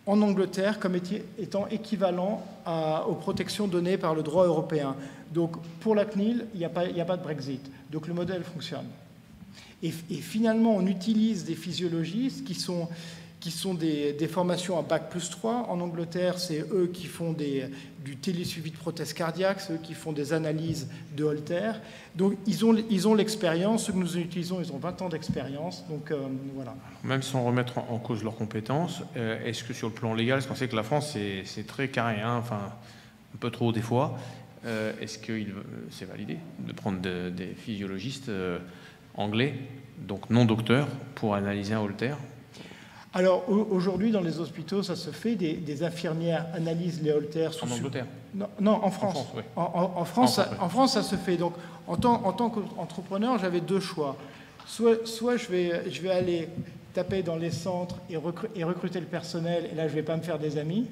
en Angleterre comme étant équivalent aux protections données par le droit européen. Donc, pour la CNIL, il n'y a pas de Brexit. Donc, le modèle fonctionne. Et finalement, on utilise des physiologistes qui sont des formations à Bac+3. En Angleterre, c'est eux qui font du télésuivi de prothèses cardiaques, c'est eux qui font des analyses de Holter. Donc, ils ont l'expérience. Ceux que nous utilisons, ils ont 20 ans d'expérience. Donc, voilà. Même sans remettre en cause leurs compétences, est-ce que sur le plan légal, parce qu'on sait que la France, c'est très carré, hein, enfin, un peu trop des fois, est-ce que c'est validé de prendre des physiologistes anglais, donc non docteurs, pour analyser un Holter? Alors aujourd'hui, dans les hôpitaux, ça se fait. Des infirmières analysent les Holters. En Angleterre? Non, en France. Oui. En France, ça se fait. Donc, en tant qu'entrepreneur, j'avais deux choix. Soit je vais aller taper dans les centres et recruter le personnel, et là, je ne vais pas me faire des amis.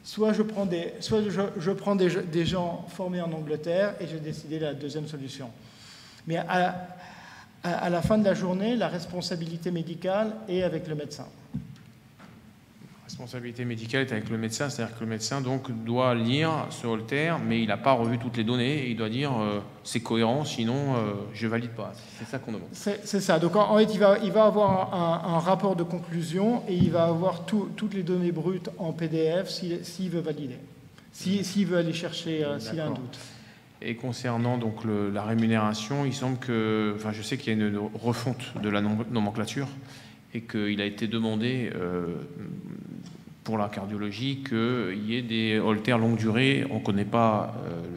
Soit je prends des gens formés en Angleterre, et j'ai décidé la deuxième solution. Mais à la fin de la journée, la responsabilité médicale est avec le médecin. La responsabilité médicale est avec le médecin, c'est-à-dire que le médecin donc, doit lire ce Holter, mais il n'a pas revu toutes les données, et il doit dire c'est cohérent, sinon je ne valide pas. C'est ça qu'on demande. C'est ça. Donc en fait, il va avoir un rapport de conclusion, et il va avoir toutes les données brutes en PDF s'il veut valider, s'il veut aller chercher, s'il a un doute. Et concernant donc la rémunération, il semble que, enfin, je sais qu'il y a une refonte de la nomenclature et qu'il a été demandé pour la cardiologie qu'il y ait des Holter longue durée. On ne connaît pas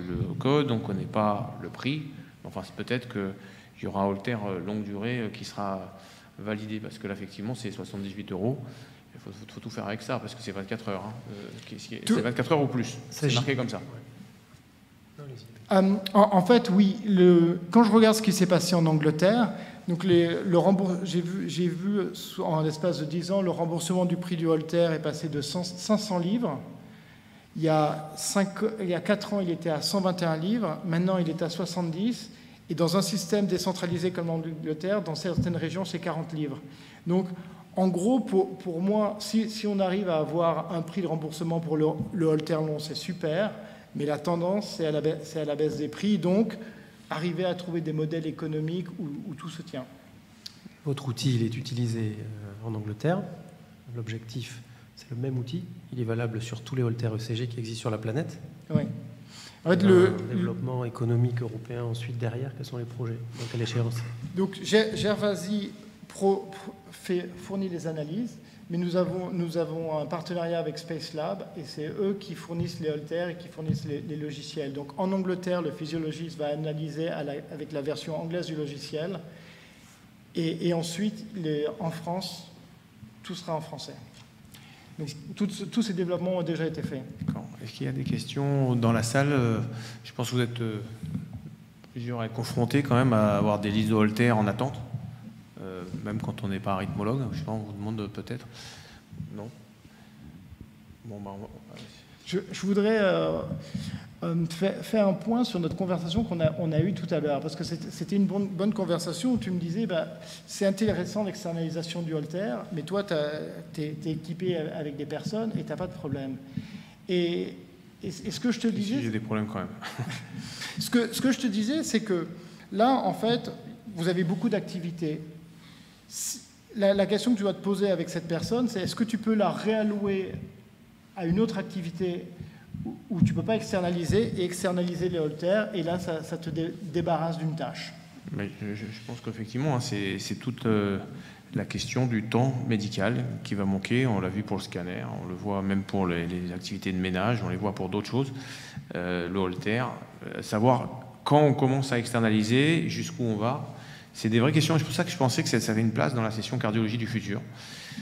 le code, on ne connaît pas le prix. Enfin, c'est peut-être qu'il y aura un Holter longue durée qui sera validé parce que là, effectivement, c'est 78 €. Il faut tout faire avec ça parce que c'est 24 heures. Hein. C'est 24 heures ou plus. C'est marqué comme ça. En fait, oui. Quand je regarde ce qui s'est passé en Angleterre, donc j'ai vu en l'espace de 10 ans, le remboursement du prix du Holter est passé de 500 livres. Il y a 4 ans, il était à 121 livres. Maintenant, il est à 70. Et dans un système décentralisé comme l'Angleterre, dans certaines régions, c'est 40 livres. Donc, en gros, pour moi, si on arrive à avoir un prix de remboursement pour le Holter long, c'est super. Mais la tendance, c'est à la baisse des prix. Donc, arriver à trouver des modèles économiques où tout se tient. Votre outil, il est utilisé en Angleterre. L'objectif, c'est le même outil. Il est valable sur tous les Holter ECG qui existent sur la planète. Oui. En fait, le développement économique européen, ensuite, derrière, quels sont les projets? Dans quelle échéance? Donc, Gervasi fournit les analyses. Mais nous avons un partenariat avec Spacelab et c'est eux qui fournissent les Holter et qui fournissent les logiciels. Donc en Angleterre, le physiologiste va analyser avec la version anglaise du logiciel et ensuite, en France, tout sera en français. Donc tous ces développements ont déjà été faits. D'accord. Est-ce qu'il y a des questions dans la salle? Je pense que vous êtes plusieurs à être confrontés quand même à avoir des listes de Holter en attente. Même quand on n'est pas rythmologue, je sais pas, on vous demande peut-être. Non. Bon, je voudrais faire un point sur notre conversation qu'on a eue tout à l'heure, parce que c'était une bonne conversation où tu me disais, c'est intéressant l'externalisation du Holter, mais toi, tu es équipé avec des personnes et tu n'as pas de problème. Et ce que je te disais... Si, j'ai des problèmes quand même. ce que je te disais, c'est que là, en fait, vous avez beaucoup d'activités. La question que tu dois te poser avec cette personne, c'est est-ce que tu peux la réallouer à une autre activité où tu ne peux pas externaliser les Holter, et là, ça te débarrasse d'une tâche. Mais je pense qu'effectivement, hein, c'est toute la question du temps médical qui va manquer. On l'a vu pour le scanner, on le voit même pour les activités de ménage, on les voit pour d'autres choses. Le Holter, savoir quand on commence à externaliser, jusqu'où on va. C'est des vraies questions, et c'est pour ça que je pensais que ça avait une place dans la session cardiologie du futur.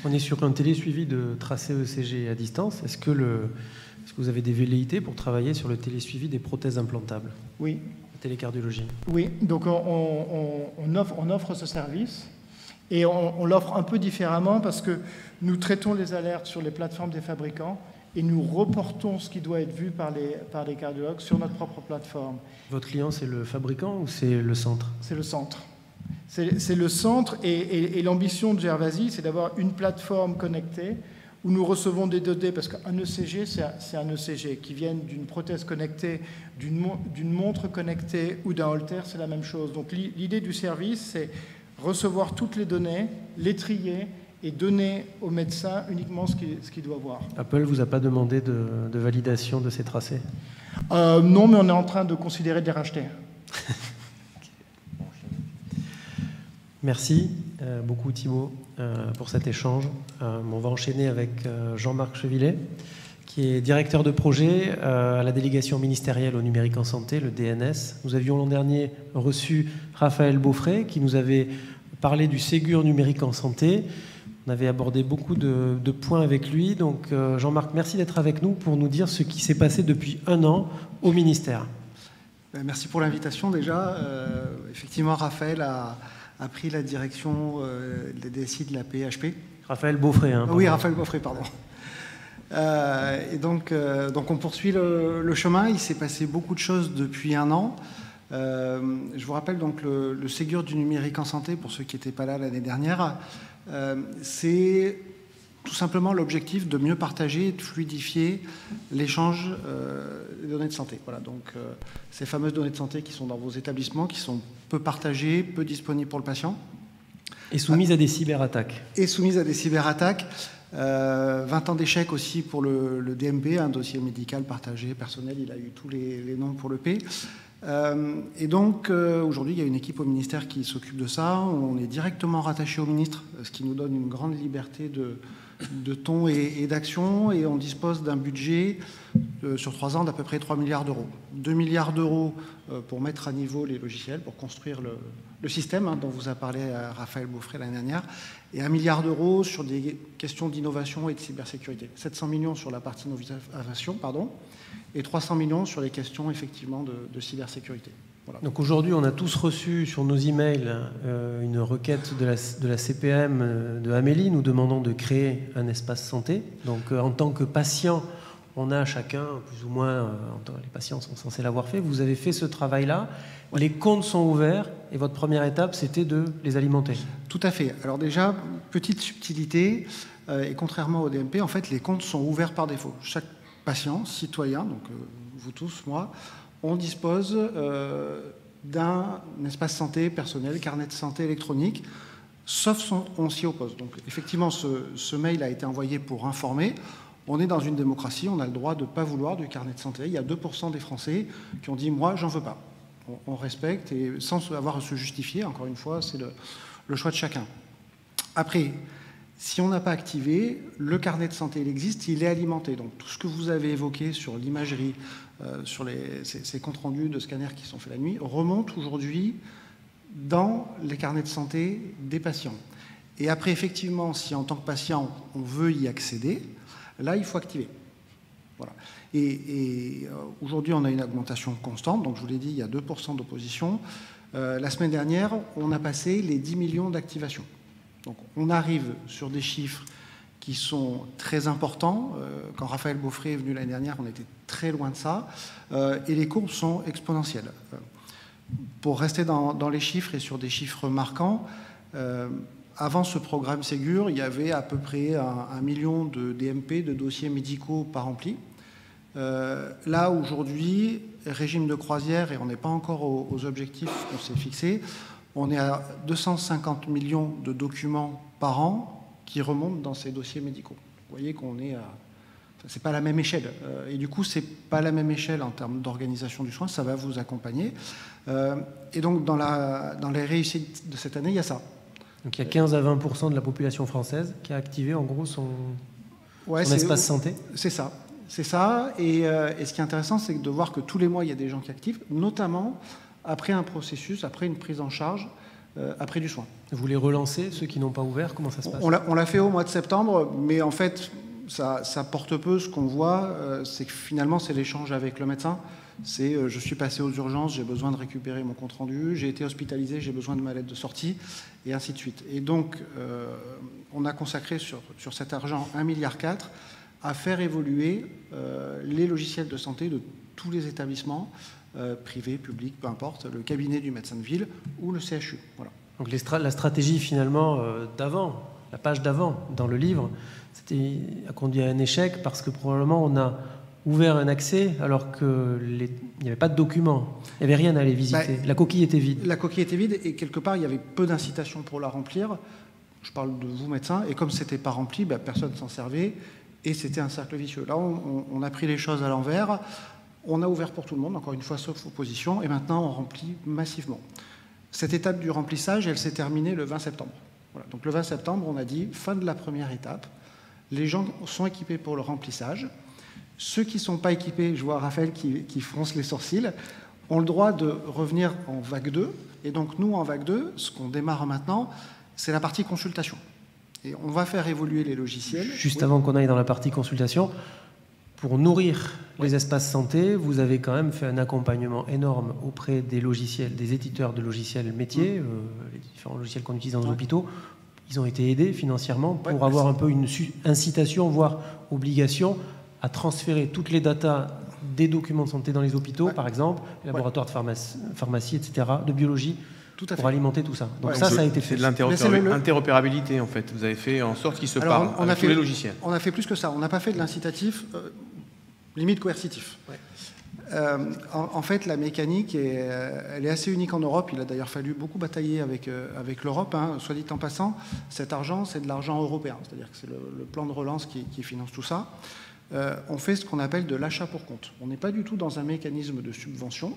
On est sur un télésuivi de tracé ECG à distance. Est-ce que vous avez des velléités pour travailler sur le télésuivi des prothèses implantables? Oui. La télécardiologie. Oui, donc on offre ce service, et on l'offre un peu différemment parce que nous traitons les alertes sur les plateformes des fabricants et nous reportons ce qui doit être vu par les cardiologues sur notre propre plateforme. Votre client, c'est le fabricant ou c'est le centre? C'est le centre. C'est le centre, et l'ambition de Gervasi, c'est d'avoir une plateforme connectée où nous recevons des données, parce qu'un ECG, c'est un ECG, qui viennent d'une prothèse connectée, d'une montre connectée ou d'un Holter, c'est la même chose. Donc l'idée du service, c'est recevoir toutes les données, les trier et donner au médecin uniquement ce qu'il doit voir. Apple vous a pas demandé de validation de ces tracés? Non, mais on est en train de considérer de les racheter. Merci beaucoup Thibaut pour cet échange. On va enchaîner avec Jean-Marc Chevillet, qui est directeur de projet à la délégation ministérielle au numérique en santé, le DNS. Nous avions l'an dernier reçu Raphaël Beaufray, qui nous avait parlé du Ségur numérique en santé. On avait abordé beaucoup de points avec lui. Donc Jean-Marc, merci d'être avec nous pour nous dire ce qui s'est passé depuis 1 an au ministère. Merci pour l'invitation déjà. Effectivement, Raphaël a pris la direction des DSI de la PHP. Raphaël Beaufray. Hein, oui, Raphaël Beaufray, pardon. Et donc on poursuit le chemin. Il s'est passé beaucoup de choses depuis 1 an. Je vous rappelle donc le Ségur du numérique en santé, pour ceux qui n'étaient pas là l'année dernière. C'est tout simplement l'objectif de mieux partager et de fluidifier l'échange des données de santé. Voilà, donc ces fameuses données de santé qui sont dans vos établissements, qui sont peu partagées, peu disponibles pour le patient. Et soumises à des cyberattaques. Et soumises à des cyberattaques. 20 ans d'échec aussi pour le DMP, un dossier médical partagé, personnel, il a eu tous les noms pour le P. Et donc aujourd'hui il y a une équipe au ministère qui s'occupe de ça, on est directement rattaché au ministre, ce qui nous donne une grande liberté de ton et d'action, et on dispose d'un budget sur 3 ans d'à peu près 3 milliards d'euros. 2 milliards d'euros pour mettre à niveau les logiciels, pour construire le système dont vous a parlé Raphaël Beaufray l'année dernière, et 1 milliard d'euros sur des questions d'innovation et de cybersécurité. 700 millions sur la partie innovation, et 300 millions sur les questions effectivement de cybersécurité. Voilà. Donc aujourd'hui, on a tous reçu sur nos emails une requête de la CPM de Amélie nous demandant de créer un espace santé. Donc en tant que patient, on a chacun, plus ou moins, les patients sont censés l'avoir fait. Vous avez fait ce travail-là. Ouais. Les comptes sont ouverts et votre première étape, c'était de les alimenter. Tout à fait. Alors déjà, petite subtilité, et contrairement au DMP, en fait, les comptes sont ouverts par défaut. Chaque patient, citoyen, donc vous tous, moi, on dispose d'un espace santé personnel, carnet de santé électronique, sauf on s'y oppose. Donc effectivement, ce mail a été envoyé pour informer. On est dans une démocratie, on a le droit de ne pas vouloir du carnet de santé. Il y a 2% des Français qui ont dit « moi, j'en veux pas ». On respecte, et sans avoir à se justifier, encore une fois, c'est le choix de chacun. Après, si on n'a pas activé, le carnet de santé, il existe, il est alimenté. Donc tout ce que vous avez évoqué sur l'imagerie, sur ces comptes rendus de scanners qui sont faits la nuit, remonte aujourd'hui dans les carnets de santé des patients. Et après, effectivement, si en tant que patient, on veut y accéder, là, il faut activer. Voilà. Et aujourd'hui, on a une augmentation constante. Donc je vous l'ai dit, il y a 2% d'opposition. La semaine dernière, on a passé les 10 millions d'activations. Donc on arrive sur des chiffres qui sont très importants. Quand Raphaël Beaufray est venu l'année dernière, on était très loin de ça. Et les courbes sont exponentielles. Pour rester dans les chiffres et sur des chiffres marquants, avant ce programme Ségur, il y avait à peu près 1 million de DMP, de dossiers médicaux pas remplis. Là, aujourd'hui, régime de croisière, et on n'est pas encore aux objectifs qu'on s'est fixés, on est à 250 millions de documents par an qui remontent dans ces dossiers médicaux. Vous voyez qu'on est à... c'est pas la même échelle. Et du coup, c'est pas la même échelle en termes d'organisation du soin, ça va vous accompagner. Et donc, dans les réussites de cette année, il y a ça. Donc il y a 15 à 20% de la population française qui a activé en gros son espace santé. C'est ça. C'est ça. Et ce qui est intéressant, c'est de voir que tous les mois, il y a des gens qui activent, notamment après un processus, après une prise en charge, après du soin. Vous les relancez, ceux qui n'ont pas ouvert, comment ça se passe? On l'a fait au mois de septembre, mais en fait, ça porte peu. Ce qu'on voit, c'est que finalement, c'est l'échange avec le médecin. C'est je suis passé aux urgences, j'ai besoin de récupérer mon compte-rendu, j'ai été hospitalisé, j'ai besoin de ma lettre de sortie, et ainsi de suite. Et donc, on a consacré sur cet argent 1,4 milliard à faire évoluer les logiciels de santé de tous les établissements, privés, publics, peu importe, le cabinet du médecin de ville ou le CHU. Voilà. Donc la stratégie finalement d'avant, la page d'avant dans le livre, a conduit à un échec parce que probablement on a ouvert un accès alors qu'il n'y avait pas de documents. Il n'y avait rien à aller visiter. La coquille était vide. La coquille était vide et quelque part, il y avait peu d'incitation pour la remplir. Je parle de vous, médecins. Et comme ce n'était pas rempli, personne ne s'en servait. Et c'était un cercle vicieux. Là, on a pris les choses à l'envers. On a ouvert pour tout le monde, encore une fois, sauf opposition. Et maintenant, on remplit massivement. Cette étape du remplissage, elle s'est terminée le 20 septembre. Voilà. Donc le 20 septembre, on a dit fin de la première étape. Les gens sont équipés pour le remplissage. Ceux qui ne sont pas équipés, je vois Raphaël qui fronce les sourcils, ont le droit de revenir en vague 2. Et donc nous, en vague 2, ce qu'on démarre maintenant, c'est la partie consultation. Et on va faire évoluer les logiciels. Juste avant qu'on aille dans la partie consultation, pour nourrir les espaces santé, vous avez quand même fait un accompagnement énorme auprès des logiciels, des éditeurs de logiciels métiers, les différents logiciels qu'on utilise dans les hôpitaux. Ils ont été aidés financièrement pour avoir un peu une incitation, voire obligation, à transférer toutes les datas des documents de santé dans les hôpitaux, par exemple, les laboratoires de pharmacie, etc., de biologie, pour alimenter tout ça. Donc ça a été fait. C'est de l'interopérabilité, en fait. Vous avez fait en sorte qu'ils se parlent avec tous les logiciels. On a fait plus que ça. On n'a pas fait de l'incitatif, limite coercitif. En fait, la mécanique, elle est assez unique en Europe. Il a d'ailleurs fallu beaucoup batailler avec l'Europe. Soit dit en passant, cet argent, c'est de l'argent européen. C'est-à-dire que c'est le plan de relance qui finance tout ça. On fait ce qu'on appelle de l'achat pour compte. On n'est pas du tout dans un mécanisme de subvention.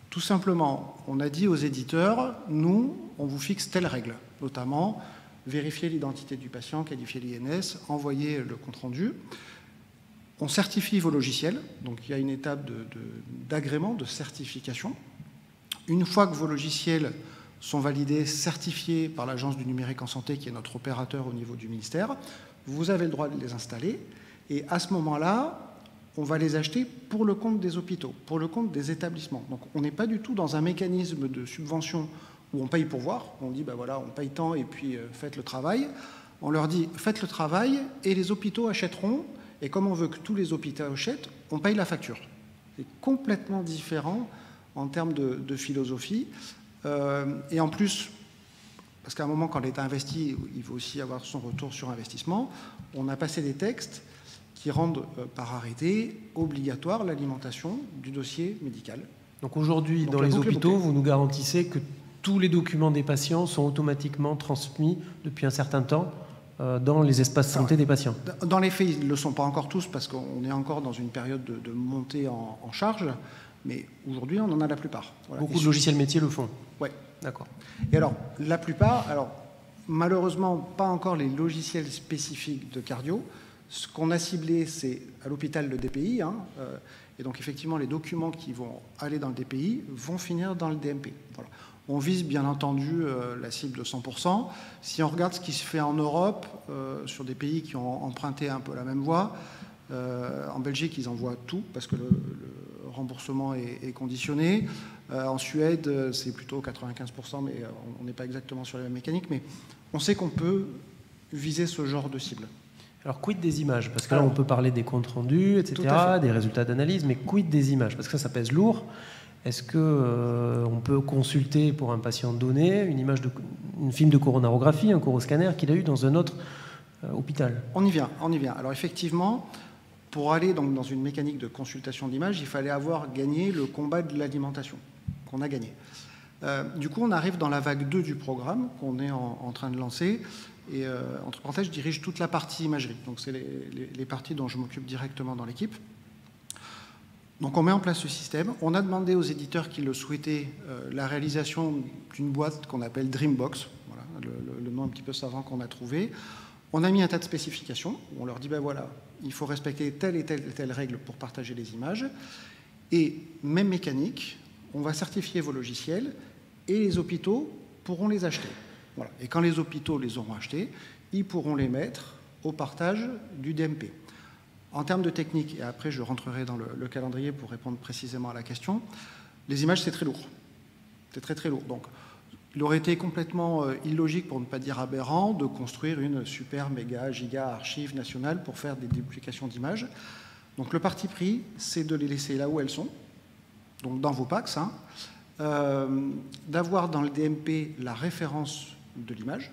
Tout simplement, on a dit aux éditeurs, nous, on vous fixe telle règle, notamment vérifier l'identité du patient, qualifier l'INS, envoyer le compte-rendu. On certifie vos logiciels, donc il y a une étape d'agrément, de certification. Une fois que vos logiciels sont validés, certifiés par l'Agence du numérique en santé, qui est notre opérateur au niveau du ministère, vous avez le droit de les installer. Et à ce moment-là, on va les acheter pour le compte des hôpitaux, pour le compte des établissements. Donc on n'est pas du tout dans un mécanisme de subvention où on paye pour voir. On dit, voilà, on paye tant et puis faites le travail. On leur dit, faites le travail et les hôpitaux achèteront. Et comme on veut que tous les hôpitaux achètent, on paye la facture. C'est complètement différent en termes de philosophie. Et en plus, parce qu'à un moment, quand l'État investit, il faut aussi avoir son retour sur investissement, on a passé des textes qui rendent par arrêté obligatoire l'alimentation du dossier médical. Donc aujourd'hui, dans les hôpitaux, vous nous garantissez que tous les documents des patients sont automatiquement transmis depuis un certain temps dans les espaces santé des patients. Dans les faits, ils ne le sont pas encore tous parce qu'on est encore dans une période de montée en charge, mais aujourd'hui, on en a la plupart. Voilà. Beaucoup de logiciels métiers le font. Oui. D'accord. Et alors, la plupart, malheureusement, pas encore les logiciels spécifiques de cardio. Ce qu'on a ciblé, c'est à l'hôpital le DPI. Et donc, effectivement, les documents qui vont aller dans le DPI vont finir dans le DMP. Voilà. On vise, bien entendu, la cible de 100%. Si on regarde ce qui se fait en Europe, sur des pays qui ont emprunté un peu la même voie, en Belgique, ils envoient tout, parce que le remboursement est conditionné. En Suède, c'est plutôt 95%, mais on n'est pas exactement sur la même mécanique. Mais on sait qu'on peut viser ce genre de cible. Alors, quid des images? Parce que là, on peut parler des comptes rendus, etc., des résultats d'analyse, mais quid des images? Parce que ça pèse lourd. Est-ce qu'on peut consulter pour un patient donné une film de coronarographie, un coroscanner qu'il a eu dans un autre hôpital? On y vient. Alors, effectivement, pour aller donc dans une mécanique de consultation d'image, il fallait avoir gagné le combat de l'alimentation, qu'on a gagné. Du coup, on arrive dans la vague 2 du programme qu'on est en train de lancer. Et entre parenthèses, je dirige toute la partie imagerie. Donc, c'est les parties dont je m'occupe directement dans l'équipe. Donc, on met en place ce système. On a demandé aux éditeurs qui le souhaitaient la réalisation d'une boîte qu'on appelle Dreambox. Voilà, le nom un petit peu savant qu'on a trouvé. On a mis un tas de spécifications. On leur dit, voilà, il faut respecter telle et telle règle pour partager les images. Et même mécanique, on va certifier vos logiciels et les hôpitaux pourront les acheter. Voilà. Et quand les hôpitaux les auront achetés, ils pourront les mettre au partage du DMP. En termes de technique, et après je rentrerai dans le calendrier pour répondre précisément à la question, les images c'est très lourd. C'est très très lourd. Donc il aurait été complètement illogique, pour ne pas dire aberrant, de construire une super méga giga archive nationale pour faire des duplications d'images. Donc le parti pris, c'est de les laisser là où elles sont, donc dans vos PACS, d'avoir dans le DMP la référence de l'image.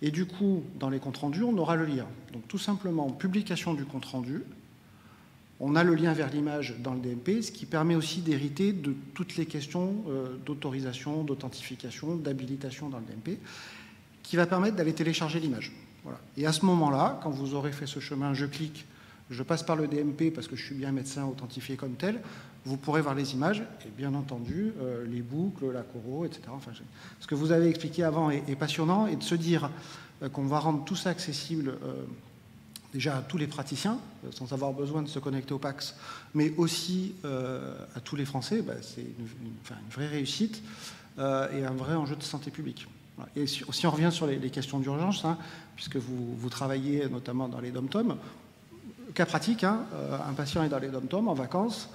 Et du coup, dans les comptes rendus, on aura le lien. Donc tout simplement, publication du compte rendu, On a le lien vers l'image dans le DMP, ce qui permet aussi d'hériter de toutes les questions d'autorisation, d'authentification, d'habilitation dans le DMP, qui va permettre d'aller télécharger l'image. Voilà. Et à ce moment-là, quand vous aurez fait ce chemin, je clique, je passe par le DMP parce que je suis bien médecin authentifié comme tel, vous pourrez voir les images et bien entendu les boucles, la coro, etc. Enfin, ce que vous avez expliqué avant est passionnant, et de se dire qu'on va rendre tout ça accessible déjà à tous les praticiens, sans avoir besoin de se connecter au PACS, mais aussi à tous les Français, c'est une vraie réussite et un vrai enjeu de santé publique. Voilà. Et si on revient sur les questions d'urgence, hein, puisque vous travaillez notamment dans les dom-toms, cas pratique, hein, un patient est dans les dom-toms en vacances,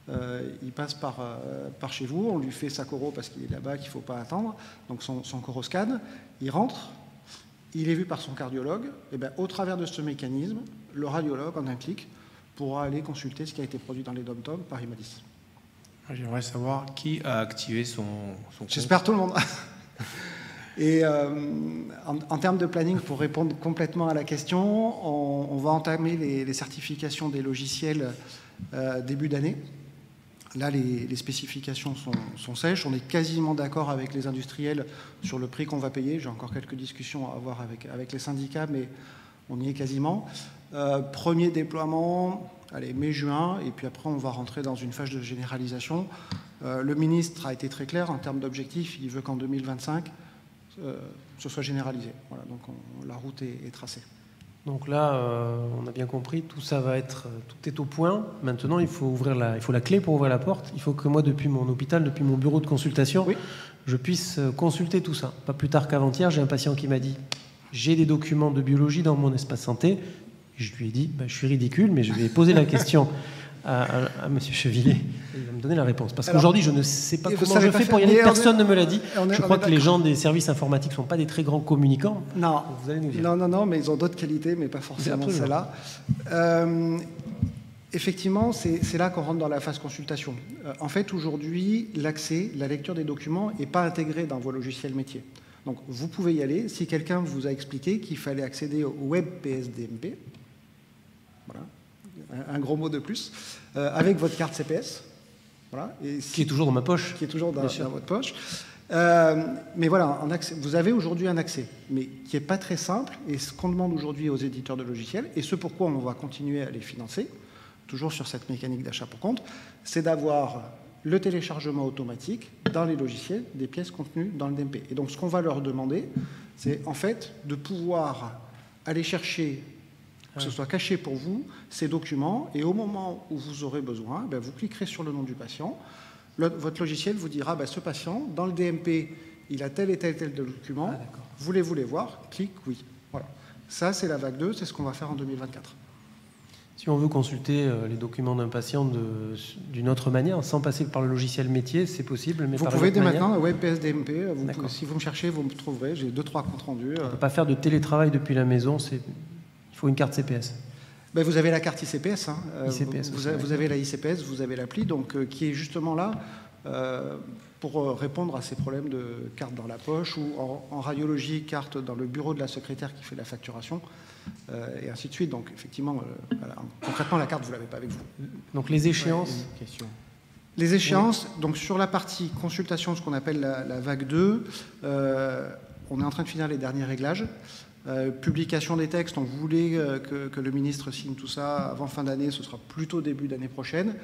il passe par chez vous, on lui fait sa coro parce qu'il est là-bas, qu'il ne faut pas attendre, donc son coroscan, il rentre, il est vu par son cardiologue, et bien, au travers de ce mécanisme, le radiologue, en un clic, pourra aller consulter ce qui a été produit dans les dom-toms par Imadis. J'aimerais savoir qui a activé son compte. J'espère tout le monde. Et en termes de planning, pour répondre complètement à la question, on va entamer les certifications des logiciels début d'année. Là, les spécifications sont sèches. On est quasiment d'accord avec les industriels sur le prix qu'on va payer. J'ai encore quelques discussions à avoir avec les syndicats, mais on y est quasiment. Premier déploiement, allez, mai-juin, et puis après, on va rentrer dans une phase de généralisation. Le ministre a été très clair en termes d'objectifs. Il veut qu'en 2025, ce soit généralisé. Voilà, donc la route est tracée. Donc là, on a bien compris, tout ça va être, tout est au point. Maintenant, il faut la clé pour ouvrir la porte. Il faut que moi, depuis mon hôpital, depuis mon bureau de consultation, oui, je puisse consulter tout ça. Pas plus tard qu'avant-hier, j'ai un patient qui m'a dit « J'ai des documents de biologie dans mon espace santé ». Je lui ai dit « Je suis ridicule, mais je vais poser la question à M. Chevillet. Il va me donner la réponse. Parce qu'aujourd'hui, je ne sais pas comment je fais pour y aller. Personne ne me l'a dit. Je crois que les gens des services informatiques ne sont pas des très grands communicants. Non, vous allez nous dire. Non, mais ils ont d'autres qualités, mais pas forcément celle-là. Effectivement, c'est là qu'on rentre dans la phase consultation. En fait, aujourd'hui, l'accès, la lecture des documents n'est pas intégrée dans vos logiciels métiers. Donc, vous pouvez y aller. Si quelqu'un vous a expliqué qu'il fallait accéder au web PSDMP, voilà, un gros mot de plus, avec votre carte CPS. Voilà, et qui est toujours dans ma poche. Qui est toujours dans votre poche. Mais voilà, vous avez aujourd'hui un accès, mais qui n'est pas très simple. Et ce qu'on demande aujourd'hui aux éditeurs de logiciels, et ce pourquoi on va continuer à les financer, toujours sur cette mécanique d'achat pour compte, c'est d'avoir le téléchargement automatique dans les logiciels des pièces contenues dans le DMP. Et donc ce qu'on va leur demander, c'est en fait de pouvoir aller chercher, que ce soit caché pour vous, ces documents, et au moment où vous aurez besoin, vous cliquerez sur le nom du patient, votre logiciel vous dira, ce patient, dans le DMP, il a tel et tel document, voulez-vous les voir? Clique oui. Voilà. Ça, c'est la vague 2, c'est ce qu'on va faire en 2024. Si on veut consulter les documents d'un patient d'une autre manière, sans passer par le logiciel métier, c'est possible, mais vous pouvez dès maintenant, web PSDMP, si vous me cherchez, vous me trouverez, j'ai 2-3 comptes rendus. On ne peut pas faire de télétravail depuis la maison, il faut une carte CPS. Vous avez la carte ICPS, hein. ICPS vous avez la ICPS, vous avez l'appli, donc qui est justement là pour répondre à ces problèmes de carte dans la poche ou en radiologie, carte dans le bureau de la secrétaire qui fait la facturation, et ainsi de suite. Donc effectivement, voilà, concrètement, la carte, vous ne l'avez pas avec vous. Donc les échéances Les échéances, donc sur la partie consultation, ce qu'on appelle la vague 2, on est en train de finir les derniers réglages. Publication des textes, on voulait que le ministre signe tout ça avant fin d'année, ce sera plutôt début d'année prochaine.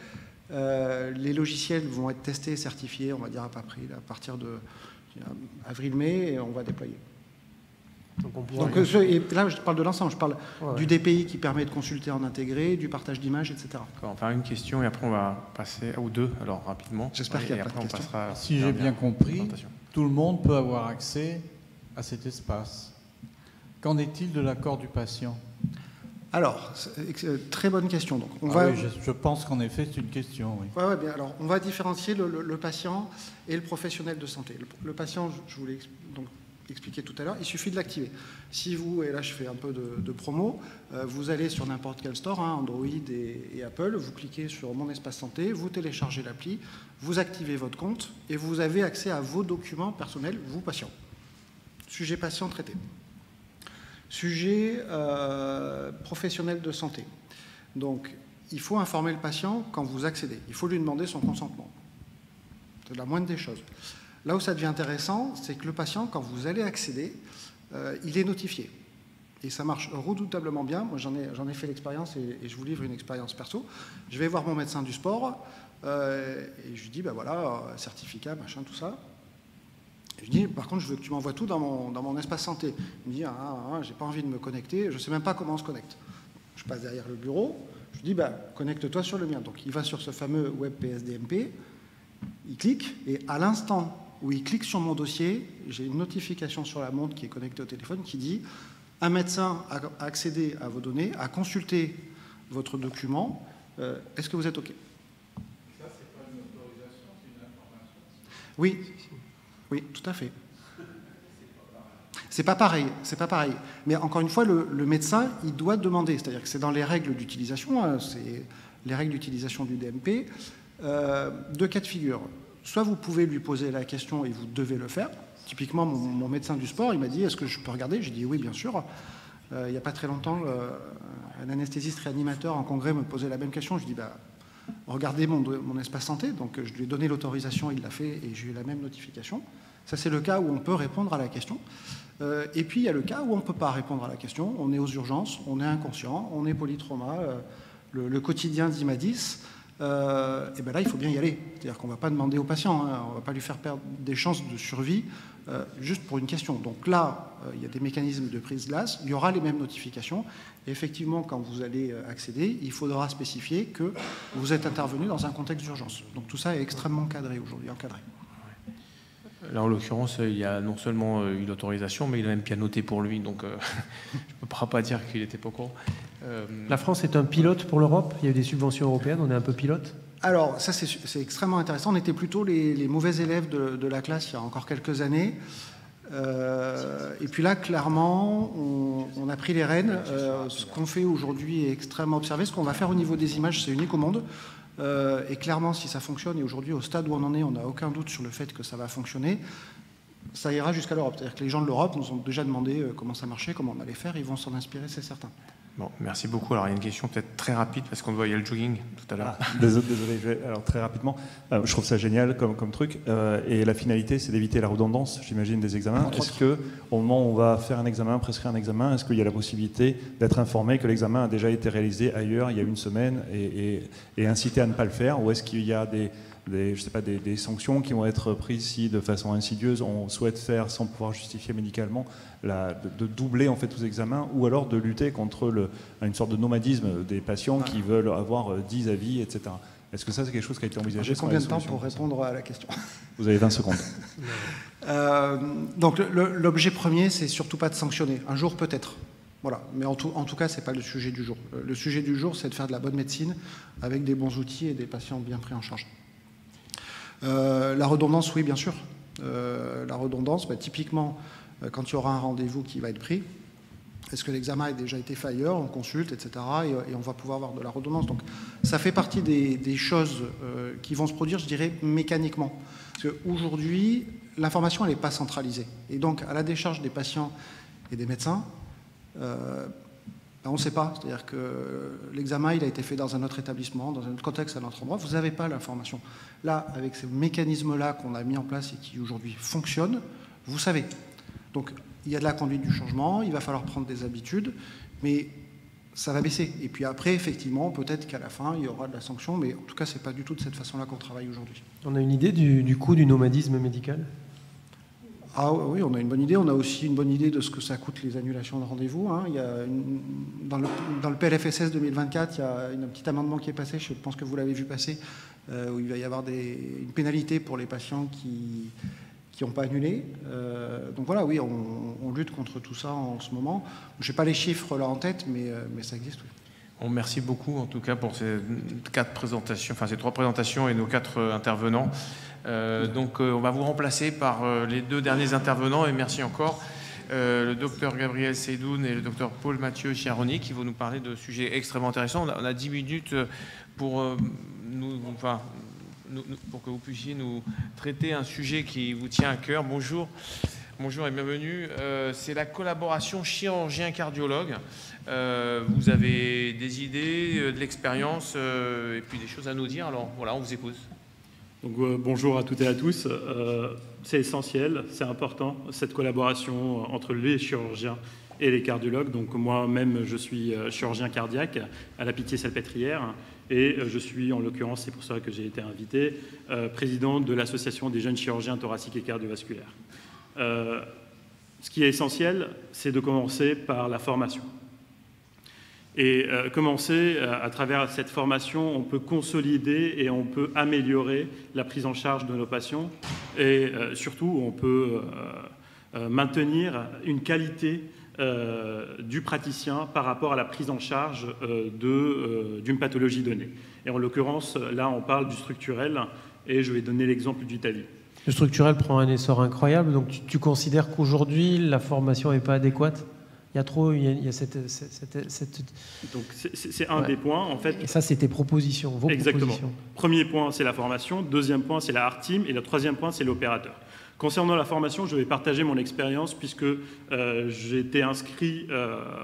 Les logiciels vont être testés et certifiés, on va dire à partir de avril-mai, et on va déployer. Donc, et là, je parle de l'ensemble, je parle du DPI qui permet de consulter en intégré, du partage d'images, etc. On va faire une question et après on va passer, ou deux, alors rapidement. J'espère qu'il y a pas de questions. Si j'ai bien compris, tout le monde peut avoir accès à cet espace. Qu'en est-il de l'accord du patient? Alors, très bonne question. Donc, oui, je pense qu'en effet, c'est une question. Oui. Ouais, bien. Alors, on va différencier le patient et le professionnel de santé. Le patient, je vous l'ai expliqué tout à l'heure, il suffit de l'activer. Si vous, et là je fais un peu de promo, vous allez sur n'importe quel store, hein, Android et Apple, vous cliquez sur Mon Espace Santé, vous téléchargez l'appli, vous activez votre compte et vous avez accès à vos documents personnels, vous, patient. Sujet patient traité. Sujet professionnel de santé. Donc, il faut informer le patient quand vous accédez. Il faut lui demander son consentement. C'est la moindre des choses. Là où ça devient intéressant, c'est que le patient, quand vous allez accéder, il est notifié. Et ça marche redoutablement bien. Moi, j'en ai fait l'expérience et je vous livre une expérience perso. Je vais voir mon médecin du sport et je lui dis, ben voilà, certificat, machin, tout ça. Et je lui dis, par contre, je veux que tu m'envoies tout dans mon espace santé. Il me dit, j'ai pas envie de me connecter, je sais même pas comment on se connecte. Je passe derrière le bureau, je lui dis, bah, connecte-toi sur le mien. Donc, il va sur ce fameux web PSDMP, il clique, et à l'instant où il clique sur mon dossier, j'ai une notification sur la montre qui est connectée au téléphone qui dit un médecin a accédé à vos données, a consulté votre document, est-ce que vous êtes OK? Ça, c'est pas une autorisation, c'est une information? Oui, oui, tout à fait. C'est pas pareil, c'est pas pareil. Mais encore une fois, le médecin, il doit demander, c'est-à-dire que c'est dans les règles d'utilisation, hein, c'est les règles d'utilisation du DMP, deux cas de figure. Soit vous pouvez lui poser la question et vous devez le faire. Typiquement, mon médecin du sport, il m'a dit, est-ce que je peux regarder? J'ai dit oui, bien sûr. Il n'y a pas très longtemps, un anesthésiste réanimateur en congrès me posait la même question. Je dis, bah, regardez mon espace santé. Donc, je lui ai donné l'autorisation, il l'a fait et j'ai eu la même notification. Ça, c'est le cas où on peut répondre à la question. Et puis, il y a le cas où on ne peut pas répondre à la question. On est aux urgences, on est inconscient, on est polytrauma, le quotidien d'IMADIS. Et bien là, il faut bien y aller. C'est-à-dire qu'on ne va pas demander au patient, hein, on ne va pas lui faire perdre des chances de survie juste pour une question. Donc là, il y a des mécanismes de prise de glace, il y aura les mêmes notifications. Et effectivement, quand vous allez accéder, il faudra spécifier que vous êtes intervenu dans un contexte d'urgence. Donc tout ça est extrêmement cadré aujourd'hui, encadré. Là, en l'occurrence, il y a non seulement eu l'autorisation, mais il a même pianoté pour lui, donc je ne peux pas dire qu'il n'était pas au courant. La France est un pilote pour l'Europe. Il y a eu des subventions européennes, on est un peu pilote. Alors, ça, c'est extrêmement intéressant. On était plutôt les mauvais élèves de la classe il y a encore quelques années. Et puis là, clairement, on a pris les rênes. Ce qu'on fait aujourd'hui est extrêmement observé. Ce qu'on va faire au niveau des images, c'est unique au monde. Et clairement, si ça fonctionne, et aujourd'hui, au stade où on en est, on n'a aucun doute sur le fait que ça va fonctionner, ça ira jusqu'à l'Europe. C'est-à-dire que les gens de l'Europe nous ont déjà demandé comment ça marchait, comment on allait faire. Ils vont s'en inspirer, c'est certain. Bon, merci beaucoup. Alors, il y a une question peut-être très rapide, parce qu'on voyait le jogging tout à l'heure. Désolé. Alors, très rapidement, je trouve ça génial comme truc. Et la finalité, c'est d'éviter la redondance, j'imagine, des examens. Est-ce qu'au moment où on va faire un examen, prescrire un examen, est-ce qu'il y a la possibilité d'être informé que l'examen a déjà été réalisé ailleurs, il y a une semaine, et inciter à ne pas le faire? Ou est-ce qu'il y a des sanctions qui vont être prises si, de façon insidieuse, on souhaite faire, sans pouvoir justifier médicalement, de doubler en fait tous les examens, ou alors de lutter contre une sorte de nomadisme des patients qui veulent avoir 10 avis, etc. Est-ce que ça, c'est quelque chose qui a été envisagé? J'ai combien de temps pour répondre à la question? Vous avez 20 secondes. Donc l'objet premier, c'est surtout pas de sanctionner. Un jour peut-être. Voilà. Mais en tout cas, c'est pas le sujet du jour. Le sujet du jour, c'est de faire de la bonne médecine avec des bons outils et des patients bien pris en charge. La redondance, oui, bien sûr. La redondance, typiquement, quand il y aura un rendez-vous qui va être pris, est-ce que l'examen a déjà été fait ailleurs, on consulte, etc. Et on va pouvoir avoir de la redondance. Donc ça fait partie des choses qui vont se produire, je dirais, mécaniquement. Parce qu'aujourd'hui, l'information, elle n'est pas centralisée. Et donc, à la décharge des patients et des médecins, on ne sait pas. C'est-à-dire que l'examen, il a été fait dans un autre établissement, dans un autre contexte, à un autre endroit. Vous n'avez pas l'information. Là, avec ces mécanismes-là qu'on a mis en place et qui aujourd'hui fonctionnent, vous savez. Donc, il y a de la conduite du changement, il va falloir prendre des habitudes, mais ça va baisser. Et puis après, effectivement, peut-être qu'à la fin, il y aura de la sanction, mais en tout cas, ce n'est pas du tout de cette façon-là qu'on travaille aujourd'hui. On a une idée du coût du nomadisme médical? Ah oui, on a une bonne idée. On a aussi une bonne idée de ce que ça coûte les annulations de rendez-vous. Hein. Il y a dans le PLFSS 2024, il y a un petit amendement qui est passé, je pense que vous l'avez vu passer, où il va y avoir une pénalité pour les patients qui n'ont pas annulé. Donc voilà, oui, on lutte contre tout ça en ce moment. Je n'ai pas les chiffres là en tête, mais ça existe, oui. Bon, merci beaucoup en tout cas pour ces 4 présentations, enfin ces 3 présentations et nos 4 intervenants. Donc on va vous remplacer par les 2 derniers intervenants, et merci encore. Le docteur Gabriel Seydoun et le docteur Paul Mathieu Chiaroni qui vont nous parler de sujets extrêmement intéressants. On a 10 minutes pour pour que vous puissiez nous traiter un sujet qui vous tient à cœur. Bonjour. Bonjour et bienvenue. C'est la collaboration chirurgien-cardiologue. Vous avez des idées, de l'expérience et puis des choses à nous dire. Alors voilà, on vous écoute. Donc, bonjour à toutes et à tous. C'est essentiel, c'est important, cette collaboration entre les chirurgiens et les cardiologues. Donc moi-même, je suis chirurgien cardiaque à la Pitié-Salpêtrière et je suis, en l'occurrence, c'est pour ça que j'ai été invité, président de l'Association des jeunes chirurgiens thoraciques et cardiovasculaires. Ce qui est essentiel, c'est de commencer par la formation. Et commencer à travers cette formation, on peut consolider et on peut améliorer la prise en charge de nos patients et surtout on peut maintenir une qualité du praticien par rapport à la prise en charge d'une pathologie donnée. Et en l'occurrence, là on parle du structurel et je vais donner l'exemple du TAVI. Le structurel prend un essor incroyable, donc tu considères qu'aujourd'hui la formation n'est pas adéquate ? Il y a trop, il y a cette... Donc c'est un des points, en fait. Et ça, c'est tes propositions, vos Exactement. propositions. Premier point, c'est la formation. Deuxième point, c'est la Heart Team. Et le troisième point, c'est l'opérateur. Concernant la formation, je vais partager mon expérience puisque j'ai été inscrit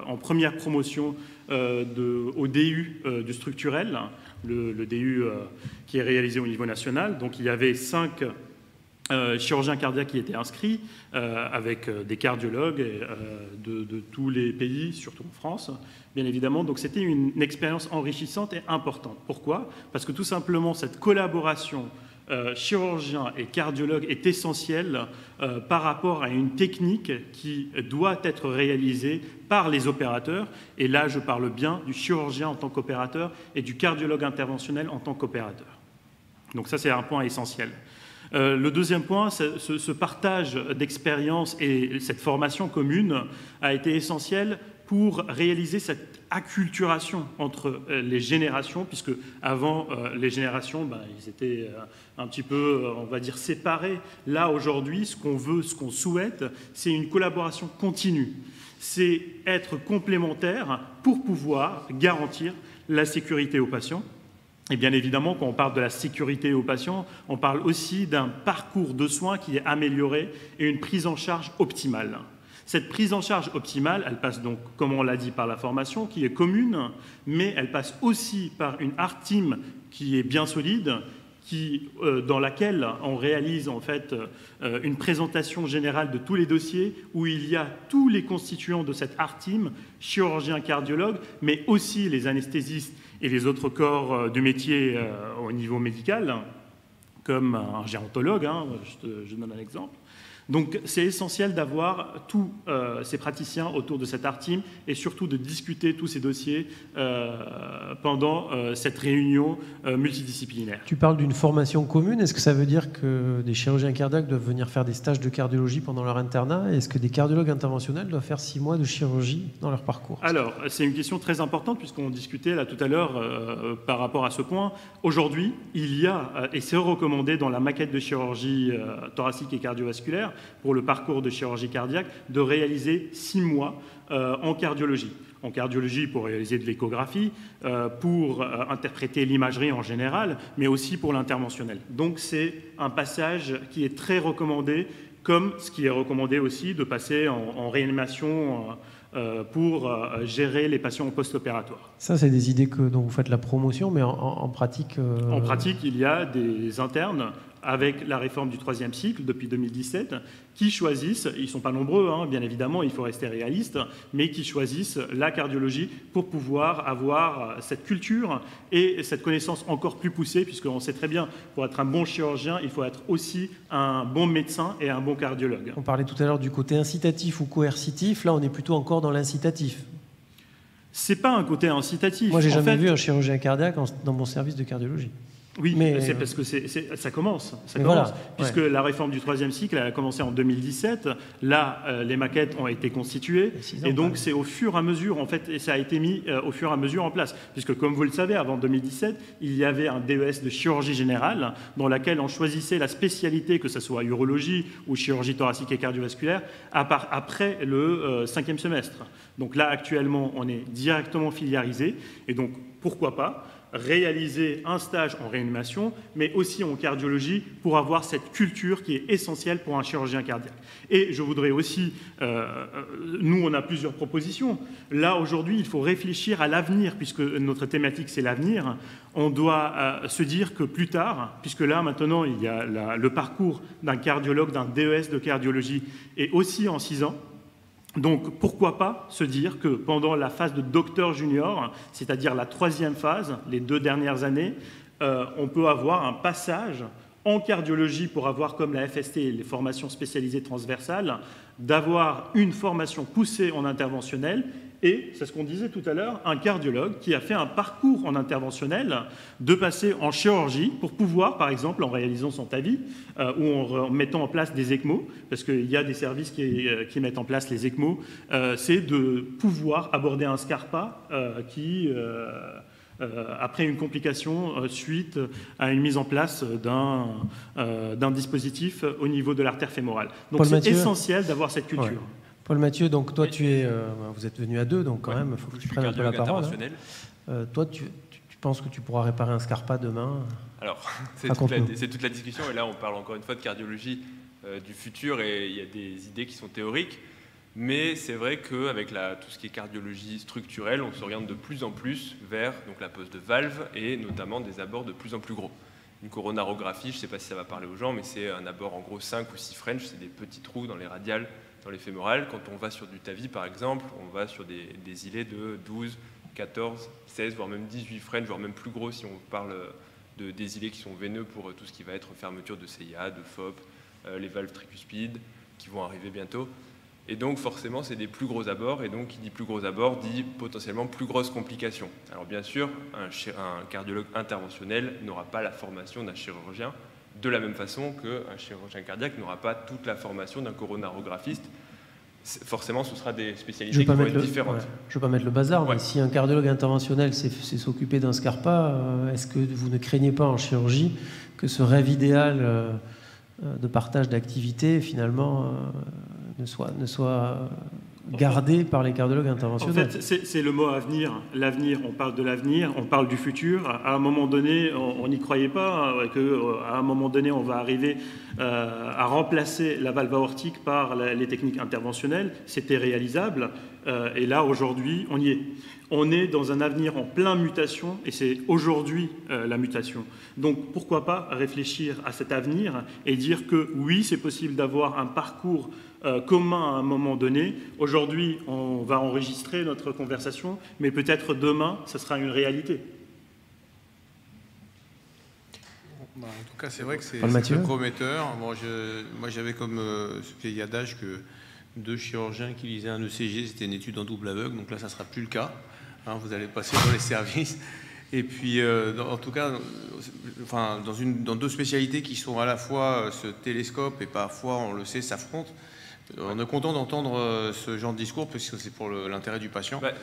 en première promotion au DU du structurel, le DU qui est réalisé au niveau national. Donc il y avait 5 chirurgiens cardiaques qui étaient inscrits avec des cardiologues de tous les pays, surtout en France, bien évidemment. Donc c'était une expérience enrichissante et importante. Pourquoi ? Parce que tout simplement cette collaboration chirurgien et cardiologue est essentielle par rapport à une technique qui doit être réalisée par les opérateurs. Et là, je parle bien du chirurgien en tant qu'opérateur et du cardiologue interventionnel en tant qu'opérateur. Donc ça, c'est un point essentiel. Le deuxième point, ce partage d'expérience et cette formation commune a été essentiel pour réaliser cette acculturation entre les générations, puisque avant, les générations, ils étaient un petit peu, on va dire, séparés. Là, aujourd'hui, ce qu'on veut, ce qu'on souhaite, c'est une collaboration continue. C'est être complémentaire pour pouvoir garantir la sécurité aux patients. Et bien évidemment, quand on parle de la sécurité aux patients, on parle aussi d'un parcours de soins qui est amélioré et une prise en charge optimale. Cette prise en charge optimale, elle passe donc, comme on l'a dit, par la formation, qui est commune, mais elle passe aussi par une Heart Team qui est bien solide, dans laquelle on réalise en fait une présentation générale de tous les dossiers, où il y a tous les constituants de cette Heart Team, chirurgiens, cardiologues, mais aussi les anesthésistes et les autres corps du métier au niveau médical, comme un gérontologue, je donne un exemple. Donc c'est essentiel d'avoir tous ces praticiens autour de cette Heart Team et surtout de discuter tous ces dossiers pendant cette réunion multidisciplinaire. Tu parles d'une formation commune. Est-ce que ça veut dire que des chirurgiens cardiaques doivent venir faire des stages de cardiologie pendant leur internat? Est-ce que des cardiologues interventionnels doivent faire 6 mois de chirurgie dans leur parcours? Alors, c'est une question très importante puisqu'on discutait là tout à l'heure par rapport à ce point. Aujourd'hui, il y a, et c'est recommandé dans la maquette de chirurgie thoracique et cardiovasculaire, pour le parcours de chirurgie cardiaque, de réaliser 6 mois en cardiologie. En cardiologie pour réaliser de l'échographie, pour interpréter l'imagerie en général, mais aussi pour l'interventionnel. Donc c'est un passage qui est très recommandé, comme ce qui est recommandé aussi de passer en réanimation pour gérer les patients en post-opératoire. Ça, c'est des idées dont vous faites la promotion, mais en pratique... En pratique, il y a des internes avec la réforme du 3e cycle depuis 2017, qui choisissent, ils ne sont pas nombreux, bien évidemment, il faut rester réaliste, mais qui choisissent la cardiologie pour pouvoir avoir cette culture et cette connaissance encore plus poussée, puisqu'on sait très bien, pour être un bon chirurgien, il faut être aussi un bon médecin et un bon cardiologue. On parlait tout à l'heure du côté incitatif ou coercitif, là on est plutôt encore dans l'incitatif. C'est pas un côté incitatif. Moi, j'ai jamais vu un chirurgien cardiaque dans mon service de cardiologie. Oui, mais c'est parce que ça commence. Voilà, puisque la réforme du 3e cycle elle a commencé en 2017. Là, les maquettes ont été constituées. Et donc, c'est au fur et à mesure, en fait, et ça a été mis au fur et à mesure en place. Puisque, comme vous le savez, avant 2017, il y avait un DES de chirurgie générale dans laquelle on choisissait la spécialité, que ce soit urologie ou chirurgie thoracique et cardiovasculaire, après le 5e semestre. Donc là, actuellement, on est directement filiarisé. Et donc, pourquoi pas réaliser un stage en réanimation, mais aussi en cardiologie pour avoir cette culture qui est essentielle pour un chirurgien cardiaque. Et je voudrais aussi, nous on a plusieurs propositions. Là aujourd'hui il faut réfléchir à l'avenir, puisque notre thématique c'est l'avenir. On doit se dire que plus tard, puisque là maintenant il y a le parcours d'un cardiologue, d'un DES de cardiologie est aussi en 6 ans. Donc, pourquoi pas se dire que pendant la phase de docteur junior, c'est-à-dire la 3e phase, les 2 dernières années, on peut avoir un passage en cardiologie pour avoir, comme la FST, les formations spécialisées transversales, d'avoir une formation poussée en interventionnel et, c'est ce qu'on disait tout à l'heure, un cardiologue qui a fait un parcours en interventionnel, de passer en chirurgie pour pouvoir, par exemple, en réalisant son TAVI ou en mettant en place des ECMO, parce qu'il y a des services qui mettent en place les ECMO, c'est de pouvoir aborder un SCARPA après une complication suite à une mise en place d'un dispositif au niveau de l'artère fémorale. Donc c'est essentiel d'avoir cette culture. Ouais. Paul Mathieu, donc toi vous êtes venu à 2, donc quand même, il faut que tu prennes un peu la parole. Toi, tu penses que tu pourras réparer un SCARPA demain? Alors, c'est toute la discussion, et là on parle encore une fois de cardiologie du futur, et il y a des idées qui sont théoriques, mais c'est vrai qu'avec tout ce qui est cardiologie structurelle, on s'oriente de plus en plus vers donc, la pose de valves, et notamment des abords de plus en plus gros. Une coronarographie, je ne sais pas si ça va parler aux gens, mais c'est un abord en gros 5 ou 6 French, c'est des petits trous dans les radiales, dans les fémorales. Quand on va sur du TAVI, par exemple, on va sur des îlets de 12, 14, 16, voire même 18 French, voire même plus gros si on parle des îlets qui sont veineux pour tout ce qui va être fermeture de CIA, de FOP, les valves tricuspides qui vont arriver bientôt. Et donc forcément, c'est des plus gros abords, et donc qui dit plus gros abords dit potentiellement plus grosses complications. Alors bien sûr, un cardiologue interventionnel n'aura pas la formation d'un chirurgien, de la même façon qu'un chirurgien cardiaque n'aura pas toute la formation d'un coronarographiste. Forcément, ce sera des spécialités qui vont être différentes. Ouais, je ne veux pas mettre le bazar, mais si un cardiologue interventionnel sait s'occuper d'un SCARPA, est-ce que vous ne craignez pas en chirurgie que ce rêve idéal de partage d'activités, finalement, ne soit gardé par les cardiologues interventionnels? En fait, c'est le mot avenir. L'avenir, on parle de l'avenir, on parle du futur. À un moment donné, on n'y croyait pas qu'à un moment donné, on va arriver à remplacer la valve aortique par les techniques interventionnelles. C'était réalisable. Et là, aujourd'hui, on y est. On est dans un avenir en pleine mutation, et c'est aujourd'hui la mutation. Donc, pourquoi pas réfléchir à cet avenir et dire que oui, c'est possible d'avoir un parcours commun à un moment donné. Aujourd'hui, on va enregistrer notre conversation, mais peut-être demain, ce sera une réalité. En tout cas, c'est vrai que c'est prometteur. Moi, j'avais comme vieil adage que 2 chirurgiens qui lisaient un ECG, c'était une étude en double aveugle, donc là, ça ne sera plus le cas. Hein, vous allez passer dans les services. Et puis, en tout cas, dans 2 spécialités qui sont à la fois ce télescope et parfois, on le sait, s'affrontent, on est content d'entendre ce genre de discours parce que c'est pour l'intérêt du patient. En fait,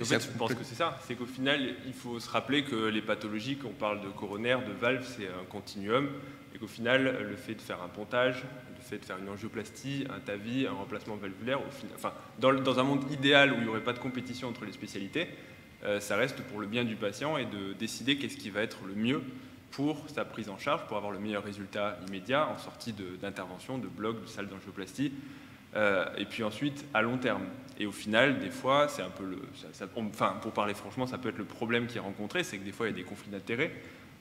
je pense que c'est ça. C'est qu'au final, il faut se rappeler que les pathologies, qu'on parle de coronaire, de valve, c'est un continuum. Et qu'au final, le fait de faire un pontage, le fait de faire une angioplastie, un TAVI, un remplacement valvulaire, dans un monde idéal où il n'y aurait pas de compétition entre les spécialités, ça reste pour le bien du patient et de décider qu'est-ce qui va être le mieux pour sa prise en charge, pour avoir le meilleur résultat immédiat en sortie d'intervention, de bloc, de salle d'angioplastie, et puis ensuite à long terme. Et au final, des fois, c'est un peu pour parler franchement, ça peut être le problème qui est rencontré, c'est que des fois il y a des conflits d'intérêts.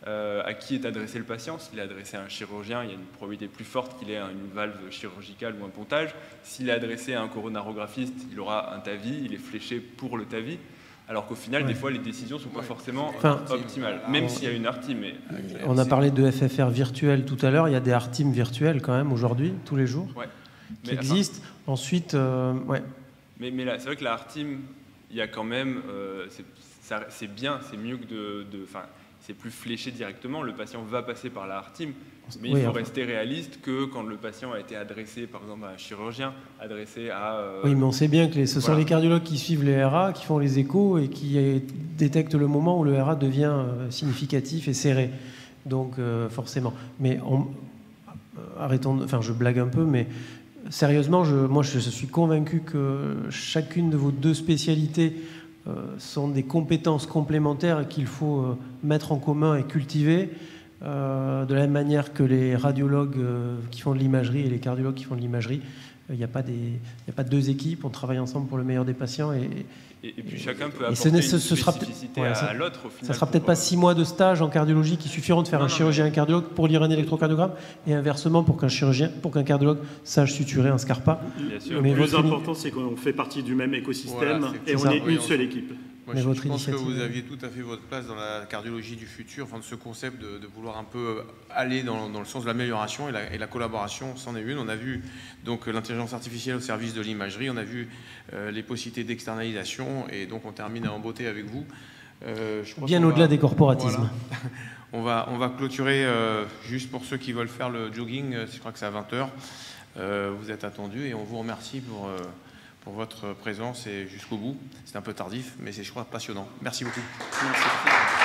À qui est adressé le patient? S'il est adressé à un chirurgien, il y a une probabilité plus forte qu'il ait une valve chirurgicale ou un pontage. S'il est adressé à un coronarographiste, il aura un TAVI, il est fléché pour le TAVI. Alors qu'au final, des fois, les décisions ne sont pas forcément optimales, même s'il y a une ARTIM. On a parlé de FFR virtuel tout à l'heure, il y a des ARTIM virtuels quand même aujourd'hui, tous les jours, qui existent. Ensuite, Mais là, c'est vrai que la ARTIM, il y a quand même, c'est bien, c'est mieux que c'est plus fléché directement, le patient va passer par la ARTIM, mais il faut rester réaliste que quand le patient a été adressé, par exemple, à un chirurgien, adressé à... Oui, mais on sait bien que ce sont les cardiologues qui suivent les RA, qui font les échos et qui détectent le moment où le RA devient significatif et serré. Donc, forcément. Mais arrêtons, je blague un peu, mais sérieusement, moi, je suis convaincu que chacune de vos 2 spécialités sont des compétences complémentaires qu'il faut mettre en commun et cultiver, de la même manière que les radiologues qui font de l'imagerie et les cardiologues qui font de l'imagerie. Il n'y a pas deux équipes, on travaille ensemble pour le meilleur des patients. Et puis chacun peut apporter une spécificité à l'autre. Au final, ça ne sera peut-être pas 6 mois de stage en cardiologie qui suffiront de faire un chirurgien et un cardiologue pour lire un électrocardiogramme, et inversement pour qu'un cardiologue sache suturer un Scarpa. Le plus important, c'est qu'on fait partie du même écosystème et on est une seule équipe. Moi, je pense que vous aviez tout à fait votre place dans la cardiologie du futur, enfin de ce concept de vouloir un peu aller dans le sens de l'amélioration et la collaboration, c'en est une. On a vu donc l'intelligence artificielle au service de l'imagerie, on a vu les possibilités d'externalisation, et donc on termine en beauté avec vous. Bien au-delà des corporatismes. Voilà. On va clôturer juste pour ceux qui veulent faire le jogging, je crois que c'est à 20h. Vous êtes attendus et on vous remercie pour votre présence et jusqu'au bout. C'est un peu tardif, mais c'est, je crois, passionnant. Merci beaucoup. Merci.